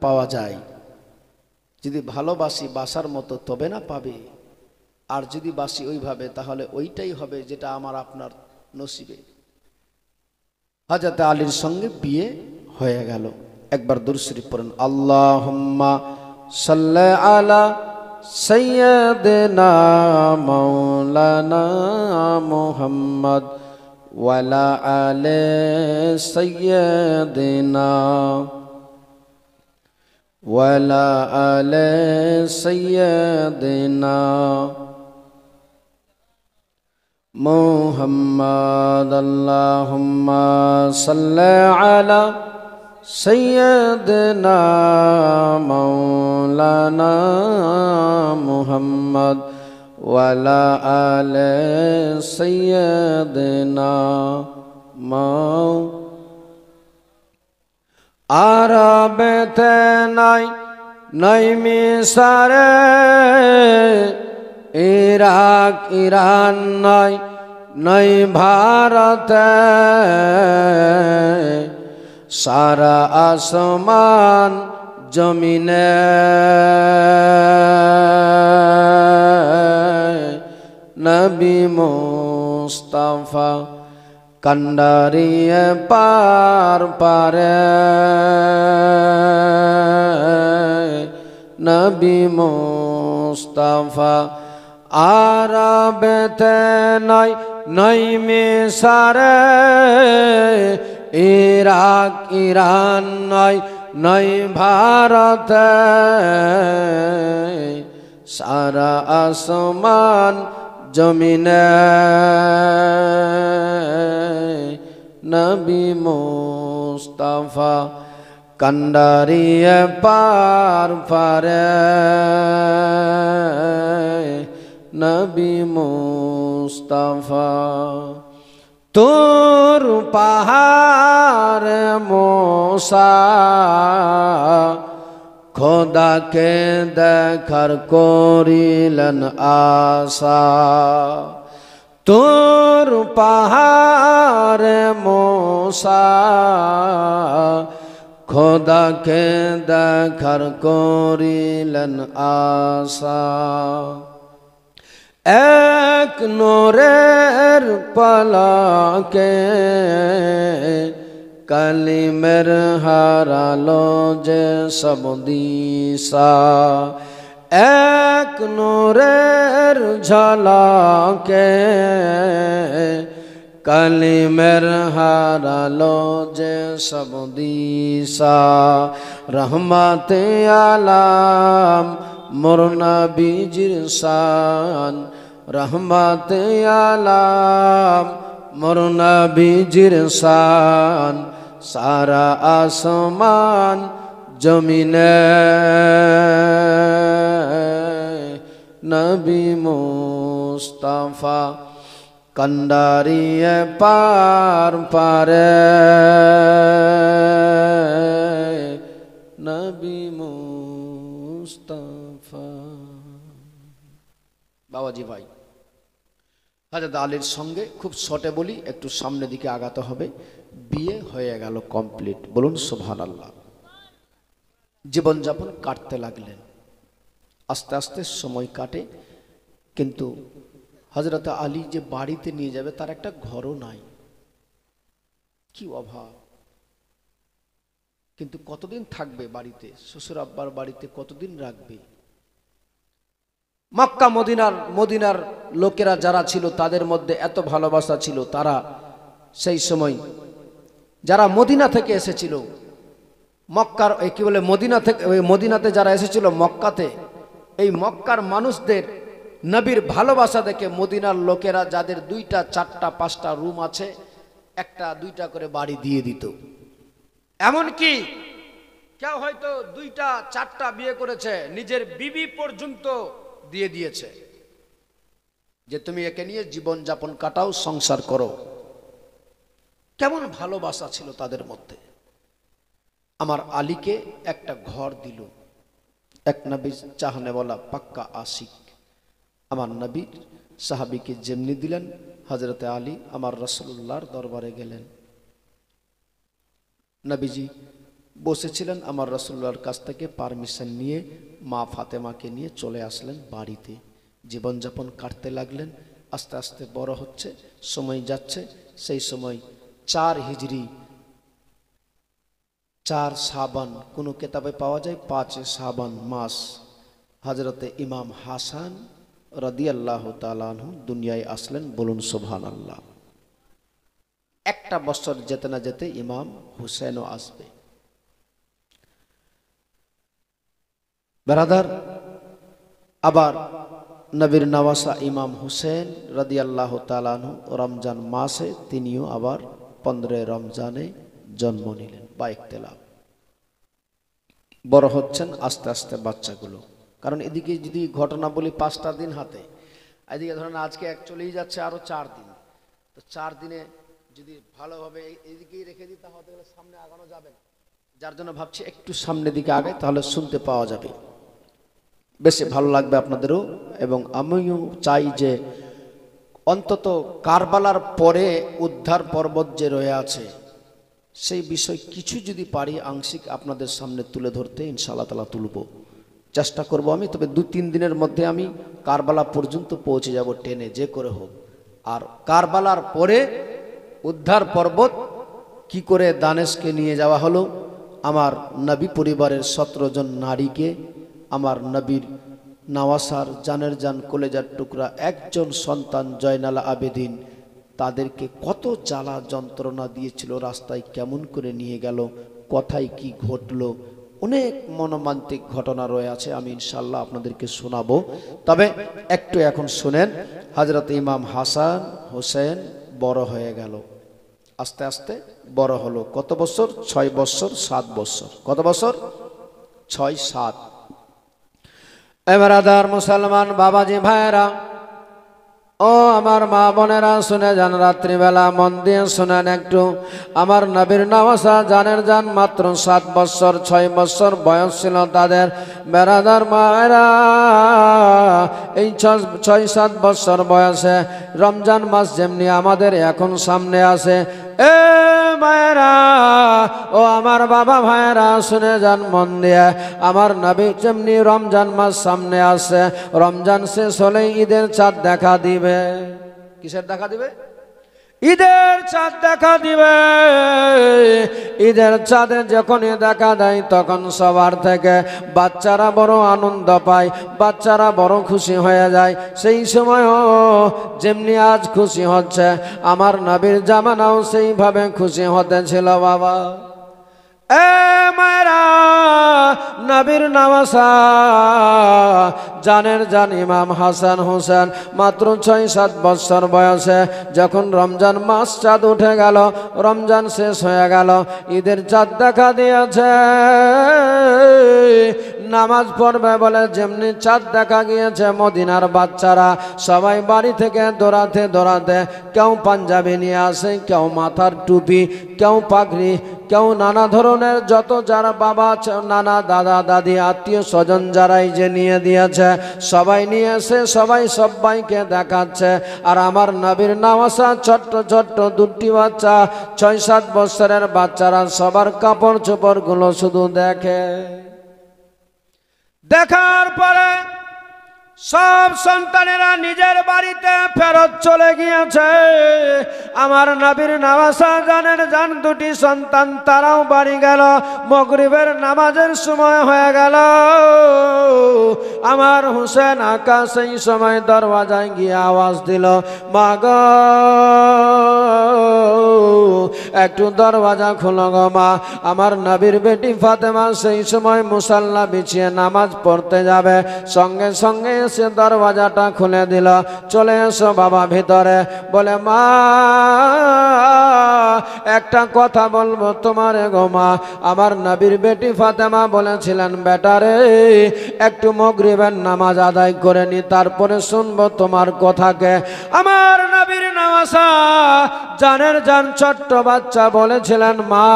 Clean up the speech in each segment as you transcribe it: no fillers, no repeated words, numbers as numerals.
পাওয়া যায়। যদি ভালোবাসি বাসার মতো তবে না পাবে, আর যদি বাসি ওইভাবে তাহলে ওইটাই হবে যেটা আমার আপনার নসিবে। হযরত আলীর সঙ্গে বিয়ে হয়ে গেল। একবার দুরূদ শরীফ পড়েন, আল্লাহুম্মা সাল্লি আলা সাইয়্যিদিনা মাওলানা মুহাম্মদ ওয়া আলা আলি সাইয়্যিদিনা ওয়া আলা আলি সাইয়্যিদিনা মুহাম্মদ। আল্লাহুম্মা সাল্লি আলা সাইয়্যিদিনা মাওলানা মুহাম্মদ ওয়া আলা আলি সাইয়্যিদিনা আরবেতে নাই মিসরে, ইরাক ইরান নাই ভারতে, সারা আসমান জমিনে নবী মুস্তাফা কান্ডারিয়ে পার পারে, নবী মুস্তাফা আরবেতে নাই মিসরে, ইরাক ইরান নাই ভারতে, সারা আসমান জমিনে নবী মুস্তাফা কান্ডারিয়ে পার পারে, নবী মুস্তাফা। তোর পাহাড় মোসা খোদাকে দেখার করিলেন আশা, তোর পাহাড় মোসা খোদাকে দেখার করিলেন আশা, এক নূরের পলকে কালিমের হারালো যে সব দিশা, এক নূরের ঝলকে কালিমের হারালো যে সব দিশা, রহমতে আলাম মোর নবীজির শান, রহমতে আলাম মোর নবীজির শান, সারা আসমান জমিনে নবী মুস্তাফা কান্ডারিয়ে পার পারে, নবী মুস্তাফা। বাবাজি ভাই, হযরত আলীর সঙ্গে খুব শর্টে বলি, একটু সামনের দিকে আগাতে হবে। বিয়ে হয়ে গেল কমপ্লিট, বলুন সুবহানাল্লাহ। জীবনযাপন কাটতে লাগলেন, আস্তে আস্তে সময় কাটে, কিন্তু হযরত আলী যে বাড়িতে নিয়ে যাবে তার একটা ঘরও নাই, কি অভাব। কিন্তু কতদিন থাকবে বাড়িতে, শ্বশুর আব্বার বাড়িতে কতদিন রাখবে। মক্কা মদিনার লোকেরা যারা ছিল তাদের মধ্যে এত ভালোবাসা ছিল, তারা সেই সময় যারা মদিনা থেকে এসেছিল, মক্কার কি বলে মদিনা থেকে, মদিনাতে যারা এসেছিল মক্কাতে, এই মক্কার মানুষদের নবীর ভালোবাসা দেখে মদিনার লোকেরা যাদের 2টা 4টা 5টা রুম আছে, 1টা 2টা করে বাড়ি দিয়ে দিত। এমনকি কেউ হয়তো 2টা 4টা বিয়ে করেছে, নিজের বিবি পর্যন্ত দিয়ে দিয়েছে যে তুমি একে নিয়ে জীবন যাপন কাটাও, সংসার করো। কেমন ভালোবাসা ছিল তাদের মধ্যে। আমার আলীকে একটা ঘর দিল, এক নবী চাহনে वाला পাক্কা আশিক। আমার নবীর সাহাবীকে যেমনি দিলেন, হযরতে আলী আমার রাসূলুল্লাহর দরবারে গেলেন। নবীজি বসেছিলেন, আমার রাসূলুল্লাহর কাছ থেকে পারমিশন নিয়ে মা ফাতেমাকে নিয়ে চলে আসলেন বাড়িতে। জীবনযাপন কাটতে লাগলেন। আস্তে আস্তে বড় হচ্ছে, সময় যাচ্ছে। সেই সময় 4 হিজরি 4 শাবান, কোনো কেতাবে পাওয়া যায় 5 শাবান মাস, হযরতে ইমাম হাসান রাদিয়াল্লাহু তাআলা আনহু দুনিয়ায় আসলেন। বলুন সুবহানাল্লাহ। একটা বছর যেতে না যেতে ইমাম হুসেনও আসবে। ব্রাদার, আবার নবীর নওয়াসা ইমাম হুসেন রাদিয়াল্লাহু তাআলা আনহু রমজান মাসে তিনিও আবার 15 রমজানে জন্ম নিলেন বা ইখতিলাফ। বড় হচ্ছেন আস্তে আস্তে বাচ্চাগুলো। কারণ এদিকে যদি ঘটনা বলি 5টা দিন হাতে, এদিকে ধরেন আজকে চলেই যাচ্ছে আরো 4 দিন। তো 4 দিনে যদি ভালোভাবে এইদিকেই রেখে দিই তাহলে সামনে আগানো যাবে না। যার জন্য ভাবছি একটু সামনের দিকে আগে, তাহলে শুনতে পাওয়া যাবে, বেশি ভালো লাগবে আপনাদেরও। এবং আমিও চাই যে অন্তত কারবালার পরে উদ্ধার পর্বত যে রয়ে আছে সেই বিষয় কিছু যদি পারি আংশিক আপনাদের সামনে তুলে ধরতে ইনশাআল্লাহ তাআলা তুলব, চেষ্টা করব আমি। তবে 2-3 দিনের মধ্যে আমি কারবালা পর্যন্ত পৌঁছে যাব ট্রেনে, যে করে হোক। আর কারবালার পরে উদ্ধার পর্বত কি করে দানেশকে নিয়ে যাওয়া হলো, আমার নবী পরিবারের 17 জন নারীকে, আমার নবীর নওয়াসার জানের জান কলেজার টুকরা একজন সন্তান জয়নাল আবেদিন, তাদেরকে কত জ্বালা যন্ত্রণা দিয়েছিল, রাস্তায় কেমন করে নিয়ে গেল, কথায় কি ঘটলো, অনেক মর্মান্তিক ঘটনা রয়ে আছে। আমি ইনশাআল্লাহ আপনাদেরকে শোনাবো। তবে একটু এখন শুনেন। হযরত ইমাম হাসান হোসেন বড় হয়ে গেল, আস্তে আস্তে বড় হলো। কত বছর? 6 বছর 7 বছর। কত বছর? 6-7। এবারাদার মুসলমান বাবাজি ভাইরা, ও আমার মা বোনেরা শুনে যান, রাত্রিবেলা মন দিয়ে শুনেন একটু। আমার নবীর নওয়াসা জানের জান মাত্র 7 বছর 6 বছর বয়স ছিল তাদের। বেরাদার মায়েরা, এই 6-7 বছর বয়সে রমজান মাস যেমনি আমাদের এখন সামনে আসে, এ মায়েরা, ও আমার বাবা ভাইয়েরা শুনে যান মন দিয়ে। আমার নবী যেমনি রমজান মাস সামনে আসে, রমজান শেষ হলেই ঈদের চাঁদ দেখা দিবে। কিসের দেখা দিবে? ঈদের চাঁদ দেখা দিবে। ঈদের চাঁদে যখনই দেখা দেয় তখন সবার থেকে বাচ্চারা বড় আনন্দ পায়, বাচ্চারা বড় খুশি হয়ে যায়। সেই সময়ও যেমনি আজ খুশি হচ্ছে, আমার নবীর জামানাও সেইভাবে খুশি হতেছিল বাবা। এ মায়েরা, নবীর নওয়াসা জানের জান ইমাম হাসান হোসেন মাত্র 6-7 বছর বয়সে যখন রমজান মাস চাঁদ উঠে গেল, রমজান শেষ হয়ে গেল, ঈদের চাঁদ দেখা দিয়েছে। নামাজ পড়বে বলে যেমনি চাঁদ দেখা গিয়েছে, মদিনার বাচ্চারা সবাই বাড়ি থেকে দৌড়াতে দৌড়াতে, কেউ পাঞ্জাবি নিয়ে আসে, কেউ মাথার টুপি, কেউ পাগড়ি, কেউ নানা ধরনের যত যারা বাবা নানা দাদা দাদি আত্মীয় স্বজন যারাই যে নিয়ে দিয়েছে সবাই নিয়ে এসে সবাই সবাইকে দেখাচ্ছে। আর আমার নবীর নওয়াসা ছোট্ট ছোট্ট 2টি বাচ্চা, 6-7 বছরের বাচ্চারা সবার কাপড় চোপড়গুলো শুধু দেখে। দেখার পরে সব সন্তানেরা নিজের বাড়িতে ফেরত চলে গিয়েছে। আমার নবীর নওয়াসা জানের জান 2টি সন্তান, তারাও বাড়ি গেল। মাগরিবের নামাজের সময় হয়ে গেল। আমার হুসেন আকা সেই সময় দরওয়াজায় গিয়ে আওয়াজ দিল, মা গো একটু দরওয়াজা খুলো গো মা। আমার নবীর বেটি ফাতেমা সেই সময় মুসাল্লা বিছিয়ে নামাজ পড়তে যাবে, সঙ্গে সঙ্গে সে দরওয়াজাটা খুলে দিল, চলে এসো বাবা ভিতরে। বলে মা একটা কথা বলবো তোমারে গো মা। আমার নবীর বেটি ফাতেমা বলেছিলেন, বেটারে একটু মাগরিবের নামাজ আদায় করে নি, তারপরে শুনবো তোমার কথাকে। আমার নবীর নওয়াসা জানের জান ছোট্ট বাচ্চা বলেছিলেন, মা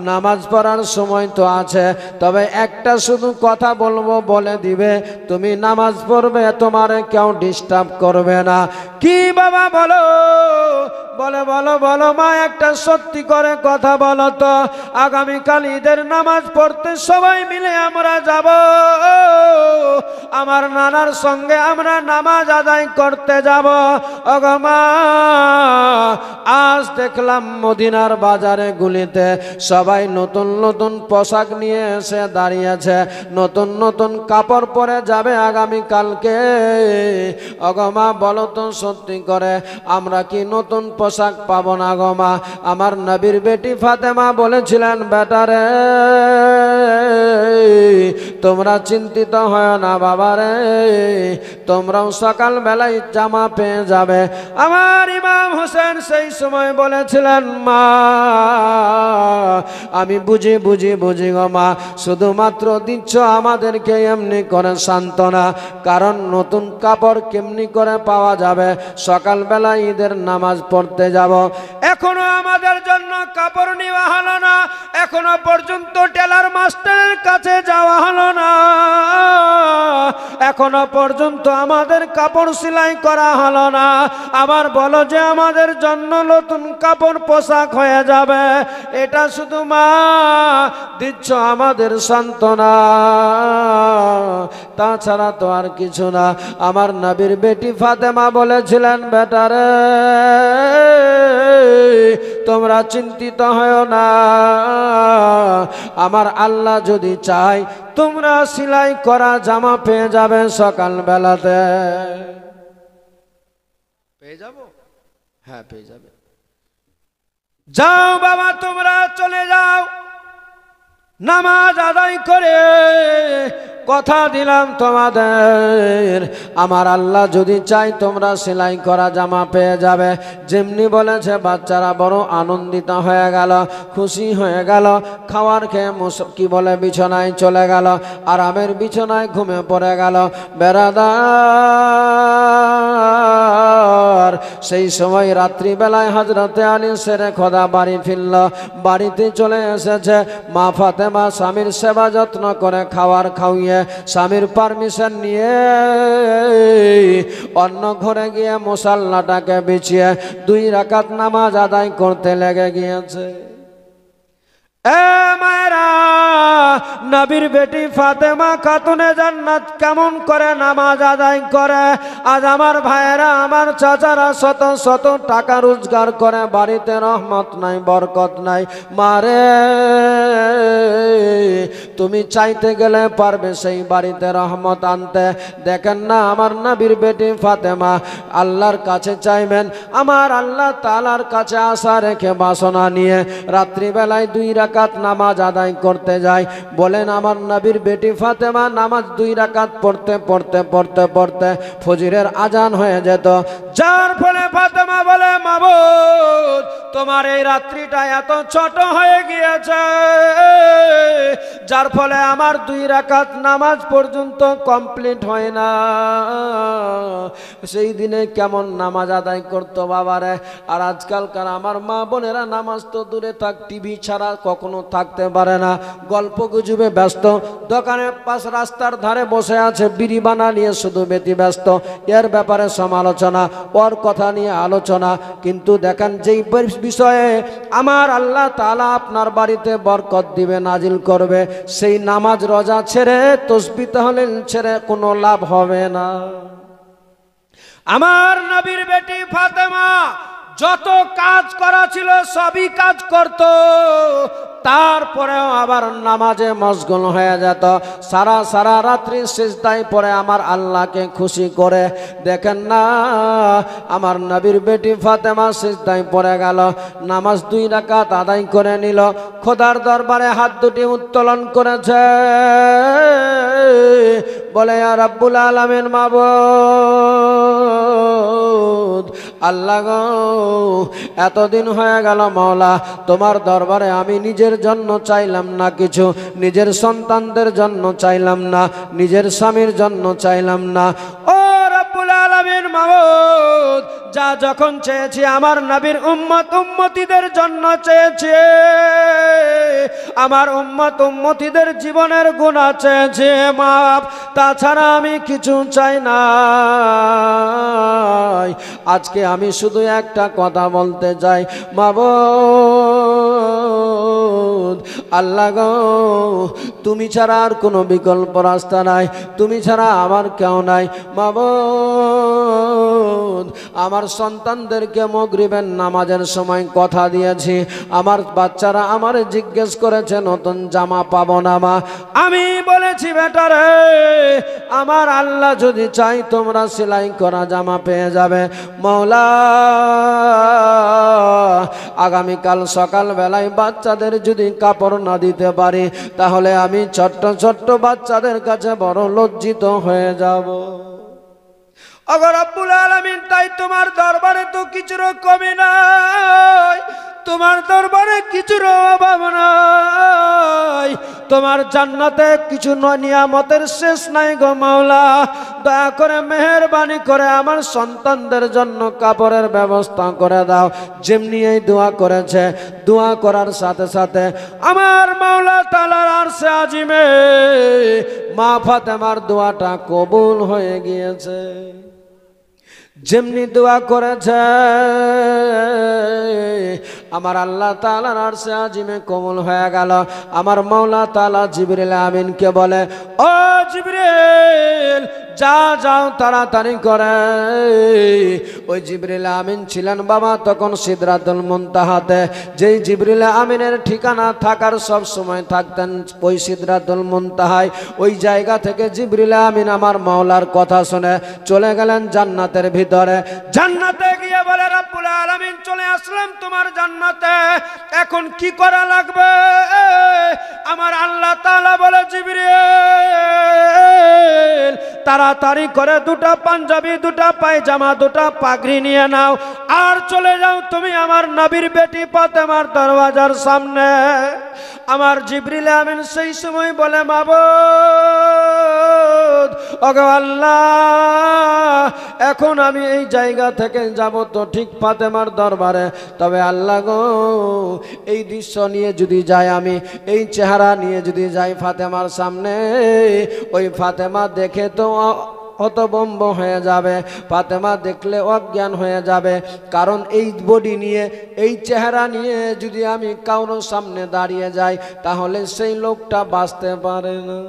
নামাজ পড়ার সময় তো আছে, তবে একটা শুধু কথা বলবো, বলে দিবে তুমি নামাজ পড়বে, তোমার কেউ ডিস্টার্ব করবে না। কি বাবা বলো? বলে বলো বলো মা, একটা সত্যি করে কথা বলো তো, আগামীকাল ঈদের নামাজ পড়তে সবাই মিলে আমরা যাব, আমার নানার সঙ্গে আমরা নামাজ আদায় করতে যাব। ওগো মা, আজ দেখলাম মদিনার বাজারে গুলিতে সবাই নতুন নতুন পোশাক নিয়ে এসে দাঁড়িয়েছে, নতুন নতুন কাপড় পরে যাবে আগামীকালকে। ওগো মা, বলো তো সত্যি করে আমরা কি নতুন পোশাক পাবো না গো মা? আমার নবীর বেটি ফাতেমা বলেছিলেন, বেটারে তোমরা চিন্তিত হয় না বাবারে, তোমরাও সকাল বেলায় জামা পেয়ে যাবে। আমার ইমাম হোসেন সেই সময় বলেছিলেন, মা আমি বুঝি বুঝি বুঝি গো মা, শুধুমাত্র দিচ্ছ আমাদেরকে এমনি করে সান্ত্বনা, কারণ নতুন কাপড় কেমনি করে পাওয়া যাবে? সকালবেলা ঈদের নামাজ পড়তে যাব, এখনো আমাদের জন্য কাপড় নেওয়া হলো না, এখনো পর্যন্ত টেলার মাস্টারের কাছে যাওয়া হলো না, এখনো পর্যন্ত আমাদের কাপড় সেলাই করা হলো না। আবার বলো যে আমাদের জন্য নতুন কাপড় পোশাক হয়ে যাবে, এটা শুধু মা দিচ্ছ আমাদের সান্ত্বনা, তাছাড়া তো আর কিছু না। আমার নবীর বেটি ফাতেমা বলেছিলেন, বেটারে তোমরা চিন্তিত হয় না, আমার আল্লাহ যদি চায় তোমরা সেলাই করা জামা পেয়ে যাবে সকাল বেলাতে। পেয়ে যাব? হ্যাঁ পেয়ে যাবে। যাও বাবা, তোমরা চলে যাও, নামাজ আদায় করে কথা দিলাম তোমাদের, আমার আল্লাহ যদি চাই তোমরা সেলাই করা জামা পেয়ে যাবে। যেমনি বলেছে বাচ্চারা বড় আনন্দিত হয়ে গেল, খুশি হয়ে গেল, খাওয়ার খেয়ে কি বলে বিছানায় চলে গেল, আরামের বিছানায় ঘুমে পড়ে গেল। বেরাদার সেই সময় রাত্রিবেলায় হযরতে আলী শেরে খোদা বাড়ি ফিরল, বাড়িতে চলে এসেছে। মা ফাতেমা স্বামীর সেবা যত্ন করে খাওয়ার খাওয়িয়ে স্বামীর পারমিশন নিয়ে অন্য ঘরে গিয়ে মুসাল্লাটাকে বিছিয়ে 2 রাকাত নামাজ আদায় করতে লেগে গিয়েছে। মায়েরা, নবীর বেটি ফাতেমা খাতুনে জান্নাত কেমন করে নামাজ আদায় করে? আজ আমার ভাইয়েরা, আমার চাচারা শত শত টাকা রোজগার করে, বাড়িতে রহমত নাই, বরকত নাই। মারে, তুমি চাইতে গেলে পারবে সেই বাড়িতে রহমত আনতে? দেখেন না আমার নবীর বেটি ফাতেমা আল্লাহর কাছে চাইবেন, আমার আল্লাহ তাআলার কাছে আশা রেখে বাসনা নিয়ে রাত্রিবেলায় 2 রাকাত নামাজ আদায় করতে যায়। বলেন আমার নবীর বেটি ফাতেমা নামাজ 2 রাকাত পড়তে পড়তে পড়তে পড়তে ফজরের আজান হয়ে যেত, যার ফলে ফাতেমা বলে, মাবুদ তোমার এই রাত্রিটা এত ছোট হয়ে গিয়েছে, যার ফলে আমার 2 রাকাত নামাজ পর্যন্ত কমপ্লিট হয় না। সেই দিনে কেমন নামাজ আদায় করতো বাবারে। আর আজকালকার আমার মা বোনেরা নামাজ তো দূরে থাক, টিভি ছাড়া কখনো থাকতে পারে না, গল্প গুজবে ব্যস্ত, দোকানের পাশ রাস্তার ধারে বসে আছে, বিড়ি বানা নিয়ে শুধু বেতি ব্যস্ত, এর ব্যাপারে সমালোচনা, ওর কথা নিয়ে আলোচনা। কিন্তু দেখেন যেই বিষয়ে আমার আল্লাহ তাআলা আপনার বাড়িতে বরকত দিবে, নাজিল করবে, সেই নামাজ রোজা ছেড়ে তাসবিহ তাহলিল ছেড়ে কোনো লাভ হবে না। আমার নবীর বেটি ফাতেমা যত কাজ করা ছিল সবই কাজ করত, তারপরেও আবার নামাজে মশগুল হয়ে যেত, সারা সারা রাত্রি সিজদায় পড়ে আমার আল্লাহকে খুশি করে। দেখেন না আমার নবীর বেটি ফাতেমা সিজদায় পড়ে গেল, নামাজ 2 রাকাত আদায় করে নিল, খোদার দরবারে হাত দুটি উত্তোলন করেছে, বলে ইয়া রাব্বুল আলামিন, মাবুদ আল্লাহ গো, এতদিন হয়ে গেল মাওলা, তোমার দরবারে আমি নিজের জন্য চাইলাম না কিছু, নিজের সন্তানদের জন্য চাইলাম না, নিজের স্বামীর জন্য চাইলাম না। ও রব্বুল আলামিন মাবুদ, যা যখন চেয়েছি আমার নবীর উম্মতিদের জন্য চেয়েছি, আমার উম্মতিদের জীবনের গুনাহ চেয়েছি মাপ, তাছাড়া আমি কিছু চাই না। আজকে আমি শুধু একটা কথা বলতে চাই, মাবুদ আল্লাহ গো, তুমি ছাড়া আর কোনো বিকল্প রাস্তা নাই, তুমি ছাড়া আমার কেউ নাই। মাবুদ আমার সন্তানদেরকে মাগরিবের নামাজের সময় কথা দিয়েছি, আমার বাচ্চারা আমার জিজ্ঞেস করেছে নতুন জামা পাবো না মা, আমি বলেছি বেটারে আমার আল্লাহ যদি চাই তোমরা সেলাই করা জামা পেয়ে যাবে। মওলা আগামীকাল সকালবেলায় বাচ্চাদের যদি কাপড় না দিতে পারি তাহলে আমি ছোট্ট ছোট্ট বাচ্চাদের কাছে বড় লজ্জিত হয়ে যাব। ওগো রব্বুল আলামিন, তাই তোমার দরবারে তো কিছুর কমি নাই, তোমার দরবারে কিছুর অভাব নাই, তোমার জান্নাতে কিছু নিয়ামতের শেষ নাই গো মাওলা। দয়া করে মেহেরবানি করে আমার সন্তানদের জন্য কাপড়ের ব্যবস্থা করে দাও। যেমনি এই দোয়া করেছে, দোয়া করার সাথে সাথে আমার মাওলা তাআলার আরশে আজিমে মা ফাতেমার দোয়াটা কবুল হয়ে গিয়েছে। যেমনি দোয়া করেছে আমার আল্লাহ তাআলার আরশে আজিমে কবুল হয়ে গেল। আমার মাওলা তাআলা জিবরিল আমিনকে বলে, ও জিবরিল যাও তাড়াতাড়ি করে। ওই জিবরিল আমিন ছিলেন বাবা তখন সিদরাতুল মুনতাহাতে, যেই জিবরিল আমিনের ঠিকানা থাকার সব সময় থাকতেন ওই সিদরাতুল মুনতাহায়। ওই জায়গা থেকে জিবরিল আমিন আমার মাওলার কথা শুনে চলে গেলেন জান্নাতের ভিতরে। জান্নাতে গিয়ে বলে, রব্বুল আলামিন চলে আসলাম তোমার জান্নাতে, এখন কি করা লাগবে? আমার আল্লাহ তাআলা বলে, জিবরিল তাড়াতাড়ি করে দুটা পাঞ্জাবি, দুটা পায়জামা, দুটা পাগড়ি নিয়ে নাও আর চলে যাও তুমি আমার নবীর বেটি ফাতেমার দরওয়াজার সামনে। আমার জিবরিল আমিন সেই সময় বলে, মাবুদ ওগো আল্লাহ, এখন আমি এই জায়গা থেকে যাব তো ঠিক ফাতেমার দরবারে, তবে আল্লাহ গো এই দৃশ্য নিয়ে যদি যাই, আমি এই চেহারা নিয়ে যদি যাই ফাতেমার সামনে, ওই ফাতেমা দেখে তো হতভম্ব হয়ে যাবে, ফাতেমা দেখলে অজ্ঞান হয়ে যাবে। কারণ এই বডি নিয়ে, এই চেহারা নিয়ে যদি আমি কারোর সামনে দাঁড়িয়ে যাই তাহলে সেই লোকটা বাঁচতে পারে না।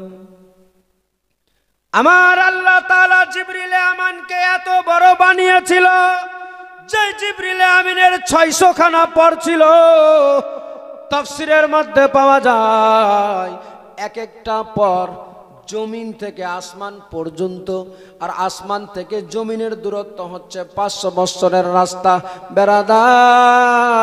আমার আল্লাহ তাআলা জিবরিল আমিনকে এত বড় বানিয়েছিল যে জিবরিল আমিনের 600 খানা পর ছিল। তাফসীরের মধ্যে পাওয়া যায় এক একটা পর জমিন থেকে আসমান পর্যন্ত, আর আসমান থেকে জমিনের দূরত্ব হচ্ছে 500 বৎসরের রাস্তা। বেরাদার,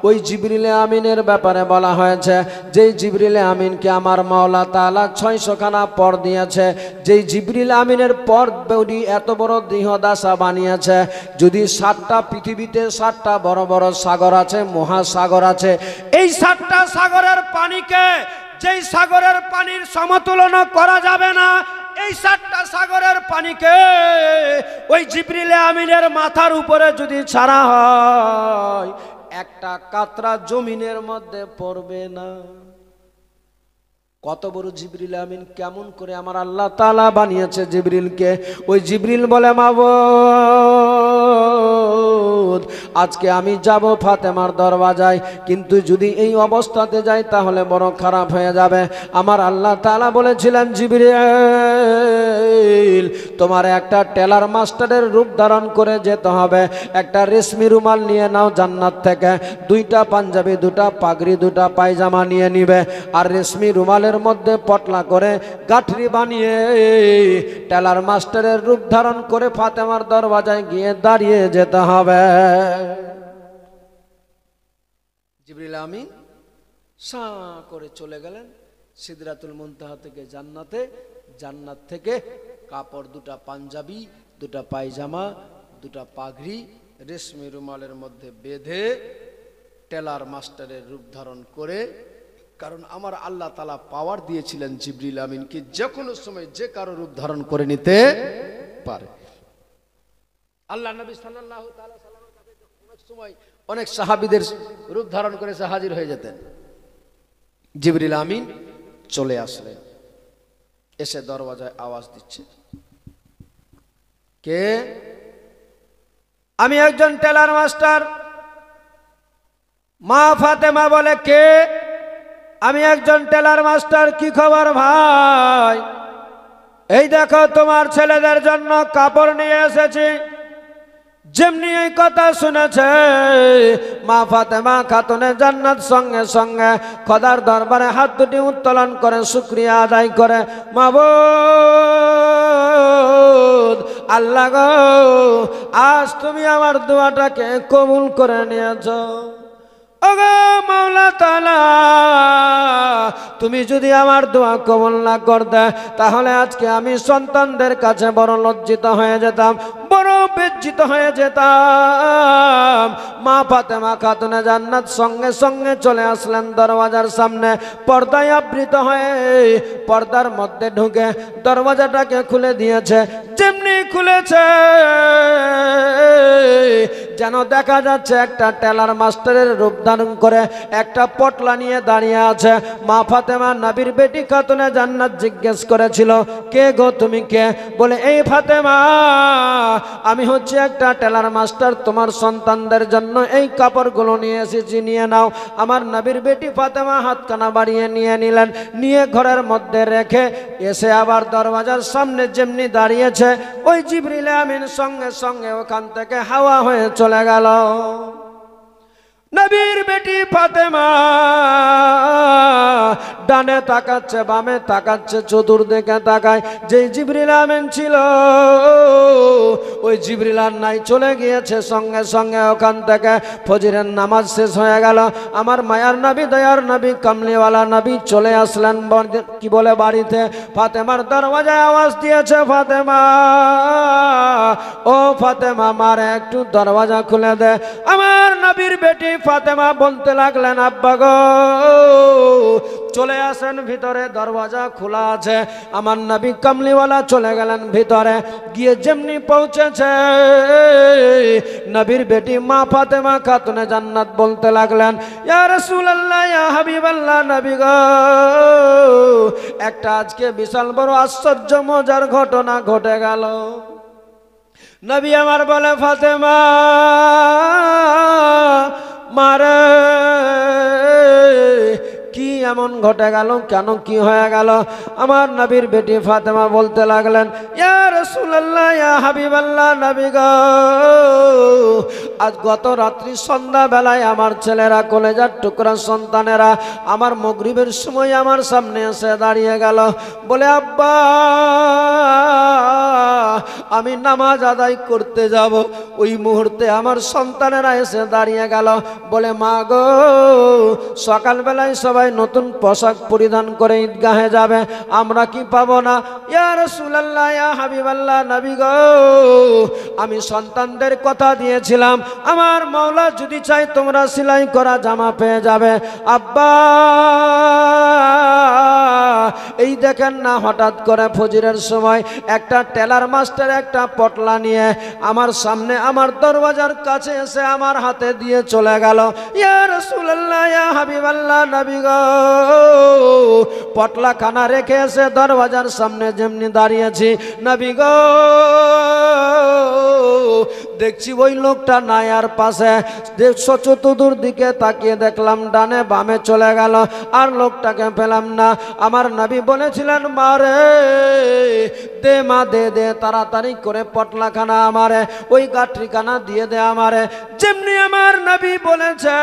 ওই জিবরিল আমিনের ব্যাপারে বলা হয়েছে যেই জিবরিল আমিনকে আমার মাওলা তাআলা 600 খানা পর দিয়েছে, যেই জিবরিল আমিনের পর বডি এত বড় দেহদাসা বানিয়েছে। যদি 7টা পৃথিবীতে 7টা বড় বড় সাগর আছে, মহাসাগর আছে, এই 7টা সাগরের পানিকে, যেই সাগরের পানির সমতুলনা করা যাবে না, এই 7টা সাগরের পানিকে ওই জিবরিল আমিনের মাথার উপরে যদি ছাড়া হয়, একটা কাতরা জমিনের মধ্যে পড়বে না। কত বড় জিবরিল আমিন, কেমন করে আমার আল্লাহ তাআলা বানিয়েছে জিবরিলকে। ওই জিবরিল বলে, মাবুদ আজকে আমি যাব ফাতেমার দরওয়াজায়, কিন্তু যদি এই অবস্থাতে যাই তাহলে বড় খারাপ হয়ে যাবে। আমার আল্লাহ তাআলা বলেছিলেন, জিবরিল তোমার একটা টেলার মাস্টারের রূপ ধারণ করে যেতে হবে, একটা রেশমি রুমাল নিয়ে নাও জান্নাত থেকে, 2টা পাঞ্জাবি, 2টা পাগড়ি, 2টা পায়জামা নিয়ে নিবে, আর রেশমি রুমালের মধ্যে পটলা করে গাঁঠরি বানিয়ে টেলার মাস্টারের রূপ ধারণ করে ফাতেমার দরওয়াজায় গিয়ে দাঁড়িয়ে যেতে হবে। জিবরিল আমিন সা করে চলে গেলেন সিদরাতুল মুনতাহা থেকে জান্নাতে। জান্নাত থেকে কাপড়, 2টা পাঞ্জাবি, 2টা পায়জামা, 2টা পাগড়ি রেশমি রুমালের মধ্যে বেঁধে টেলার মাস্টারের রূপ ধারণ করে, কারণ আমার আল্লাহ তাআলা পাওয়ার দিয়েছিলেন জিবরিল আমিনকে যে কোনো সময় যে কারো রূপ ধারণ করে নিতে পারে। আল্লাহ নবী সাল্লাল্লাহু তাআলা সাল্লামের কাছে অনেক সময় অনেক সাহাবীদের রূপ ধারণ করে হাজির হয়ে যেতেন। জিবরিল আমিন চলে আসলেন, এসে দরওয়াজায় আওয়াজ দিচ্ছে, কে? আমি একজন টেলার মাস্টার। মা ফাতেমা বলে, কে? আমি একজন টেলার মাস্টার। কি খবর ভাই? এই দেখো তোমার ছেলেদের জন্য কাপড় নিয়ে এসেছি। যেমনি এই কথা শুনেছে মা ফাতেমা খাতুনে জান্নাত সঙ্গে সঙ্গে খোদার দরবারে হাত দুটি উত্তোলন করে শুকরিয়া আদায় করে, মাবুদ আল্লাহ গো, আজ তুমি আমার দোয়াটাকে কবুল করে নিয়েছো। ওগো মাওলা তাআলা, তুমি যদি আমার দোয়া কবুল না করতে তাহলে আজকে আমি সন্তানদের কাছে বড় লজ্জিত হয়ে যেতাম, বড় বেজ্জিত হয়ে যেতাম। মা ফাতেমা খাতুনে জান্নাত সঙ্গে সঙ্গে চলে আসলেন দরওয়াজার সামনে, পর্দায় আবৃত হয়ে পর্দার মধ্যে ঢুকে দরওয়াজাটাকে খুলে দিয়েছে। যেমনি খুলেছে যেন দেখা যাচ্ছে একটা টেলার মাস্টারের রূপ ধারণ করে একটা পটলা নিয়ে দাঁড়িয়ে আছে। মা ফাতেমা নবীর বেটি খাতুনে জান্নাত জিজ্ঞেস করেছিল, কে গো তুমি কে? বলে, এই ফাতেমা, আমি হচ্ছে একটা টেলার মাস্টার, তোমার সন্তানদের জন্য এই কাপড়গুলো নিয়ে এসেছি, নিয়ে নাও। আমার নবীর বেটি ফাতেমা হাতখানা বাড়িয়ে নিয়ে নিলেন, নিয়ে ঘরের মধ্যে রেখে এসে আবার দরওয়াজার সামনে যেমনি দাঁড়িয়েছে ওই জিবরিল আমিন সঙ্গে সঙ্গে ওখান থেকে হাওয়া হয়ে চলে গেল। নবীর বেটি ফাতেমা ডানে তাকাচ্ছে, বামে তাকাচ্ছে, চতুর্দিকে তাকায়। যেই জিবরিল আমিন ছিল ওই জিবরিল আর নাই, চলে গিয়েছে। সঙ্গে সঙ্গে ওখান থেকে ফজরের নামাজ শেষ হয়ে গেল। আমার মায়ার নবী, দয়ার নবী, কামলিওয়ালা নবী চলে আসলেন কি বলে বাড়িতে। ফাতেমার দরওয়াজায় আওয়াজ দিয়েছে, ফাতেমা, ও ফাতেমা, মারে একটু দরওয়াজা খুলে দে। আমার নবীর বেটি ফাতেমা বলতে লাগলেন, আব্বা গো, চলে আসেন ভিতরে, দরওয়াজা খোলা আছে। আমার নবী কামলিওয়ালা চলে গেলেন ভিতরে। গিয়ে যেমনি পৌঁছেছে নবীর বেটি মা ফাতেমা খাতুনে জান্নাত বলতে লাগলেন, ইয়া রাসূলুল্লাহ, ইয়া হাবিবাল্লাহ, নবী গো, একটা আজকে বিশাল বড় আশ্চর্য মজার ঘটনা ঘটে গেল। নবী আমার বলে, ফাতেমা মারে, কি এমন ঘটে গেল? কেন, কি হয়ে গেল? আমার নবীর বেটি ফাতেমা বলতে লাগলেন, ইয়া রাসূলুল্লাহ, ইয়া হাবিবাল্লাহ, নবী গো, আজ গত রাত্রি সন্ধ্যা বেলায় আমার ছেলেরা, কলেজার টুকরা সন্তানেরা আমার মাগরিবের সময় আমার সামনে এসে দাঁড়িয়ে গেল। বলে, আব্বা, আমি নামাজ আদায় করতে যাব, ওই মুহূর্তে আমার সন্তানেরা এসে দাঁড়িয়ে গেল। বলে, মা গো, সকালবেলায় সবাই নতুন পোশাক পরিধান করে ঈদগাহে যাবে, আমরা কি পাবো না? ইয়া রাসূলুল্লাহ, ইয়া হাবিবাল্লাহ, নবী গো, আমি সন্তানদের কথা দিয়েছিলাম, আমার মাওলা যদি চাই তোমরা সেলাই করা জামা পেয়ে যাবে। আব্বা, এই দেখেন না, হঠাৎ করে ফজরের সময় একটা টেলার মাস্টার একটা পটলা নিয়ে আমার সামনে আমার দরওয়াজার কাছে এসে আমার হাতে দিয়ে চলে গেল। ইয়া রাসূলুল্লাহ, ইয়া হাবিবাল্লাহ, নবী গো, পটলা খানা রেখে এসে দরওয়াজার সামনে যেমনি দাঁড়িয়েছি, নবী গো, দেখছি ওই লোকটা নাই আর পাশে। চতুর্দিকে দিকে তাকিয়ে দেখলাম ডানে বামে চলে গেল, আর লোকটাকে পেলাম না। আমার নবী বলেছিলেন, মারে দে, মা দে দে, তাড়াতাড়ি করে পটলাখানা আমারে, ওই গাঠরিখানা দিয়ে দে আমারে। যেমনি আমার নবী বলেছে,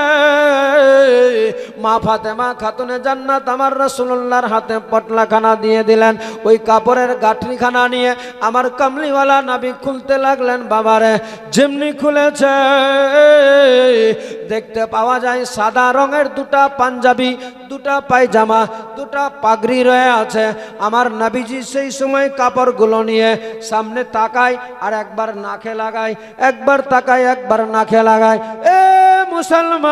মা ফাতেমা খাতুনে জান্নাত আমার রাসূলুল্লাহর হাতে পটলাখানা দিয়ে দিলেন। ওই কাপড়ের গাঠরিখানা নিয়ে আমার কামলিওয়ালা নবী খুলতে লাগলেন। বাবারে, যেমনি খুলেছে দেখতে পাওয়া যায় সাদা রঙের দুটা পাঞ্জাবি, দুটা পায়জামা, দুটা পাগড়ি রয়ে আছে। আমার নবীজি সেই সময় কাপড়গুলো নিয়ে সামনে তাকায় আর একবার নাকে লাগায়, একবার তাকায় একবার নাকে লাগায়। এ মুসলমান,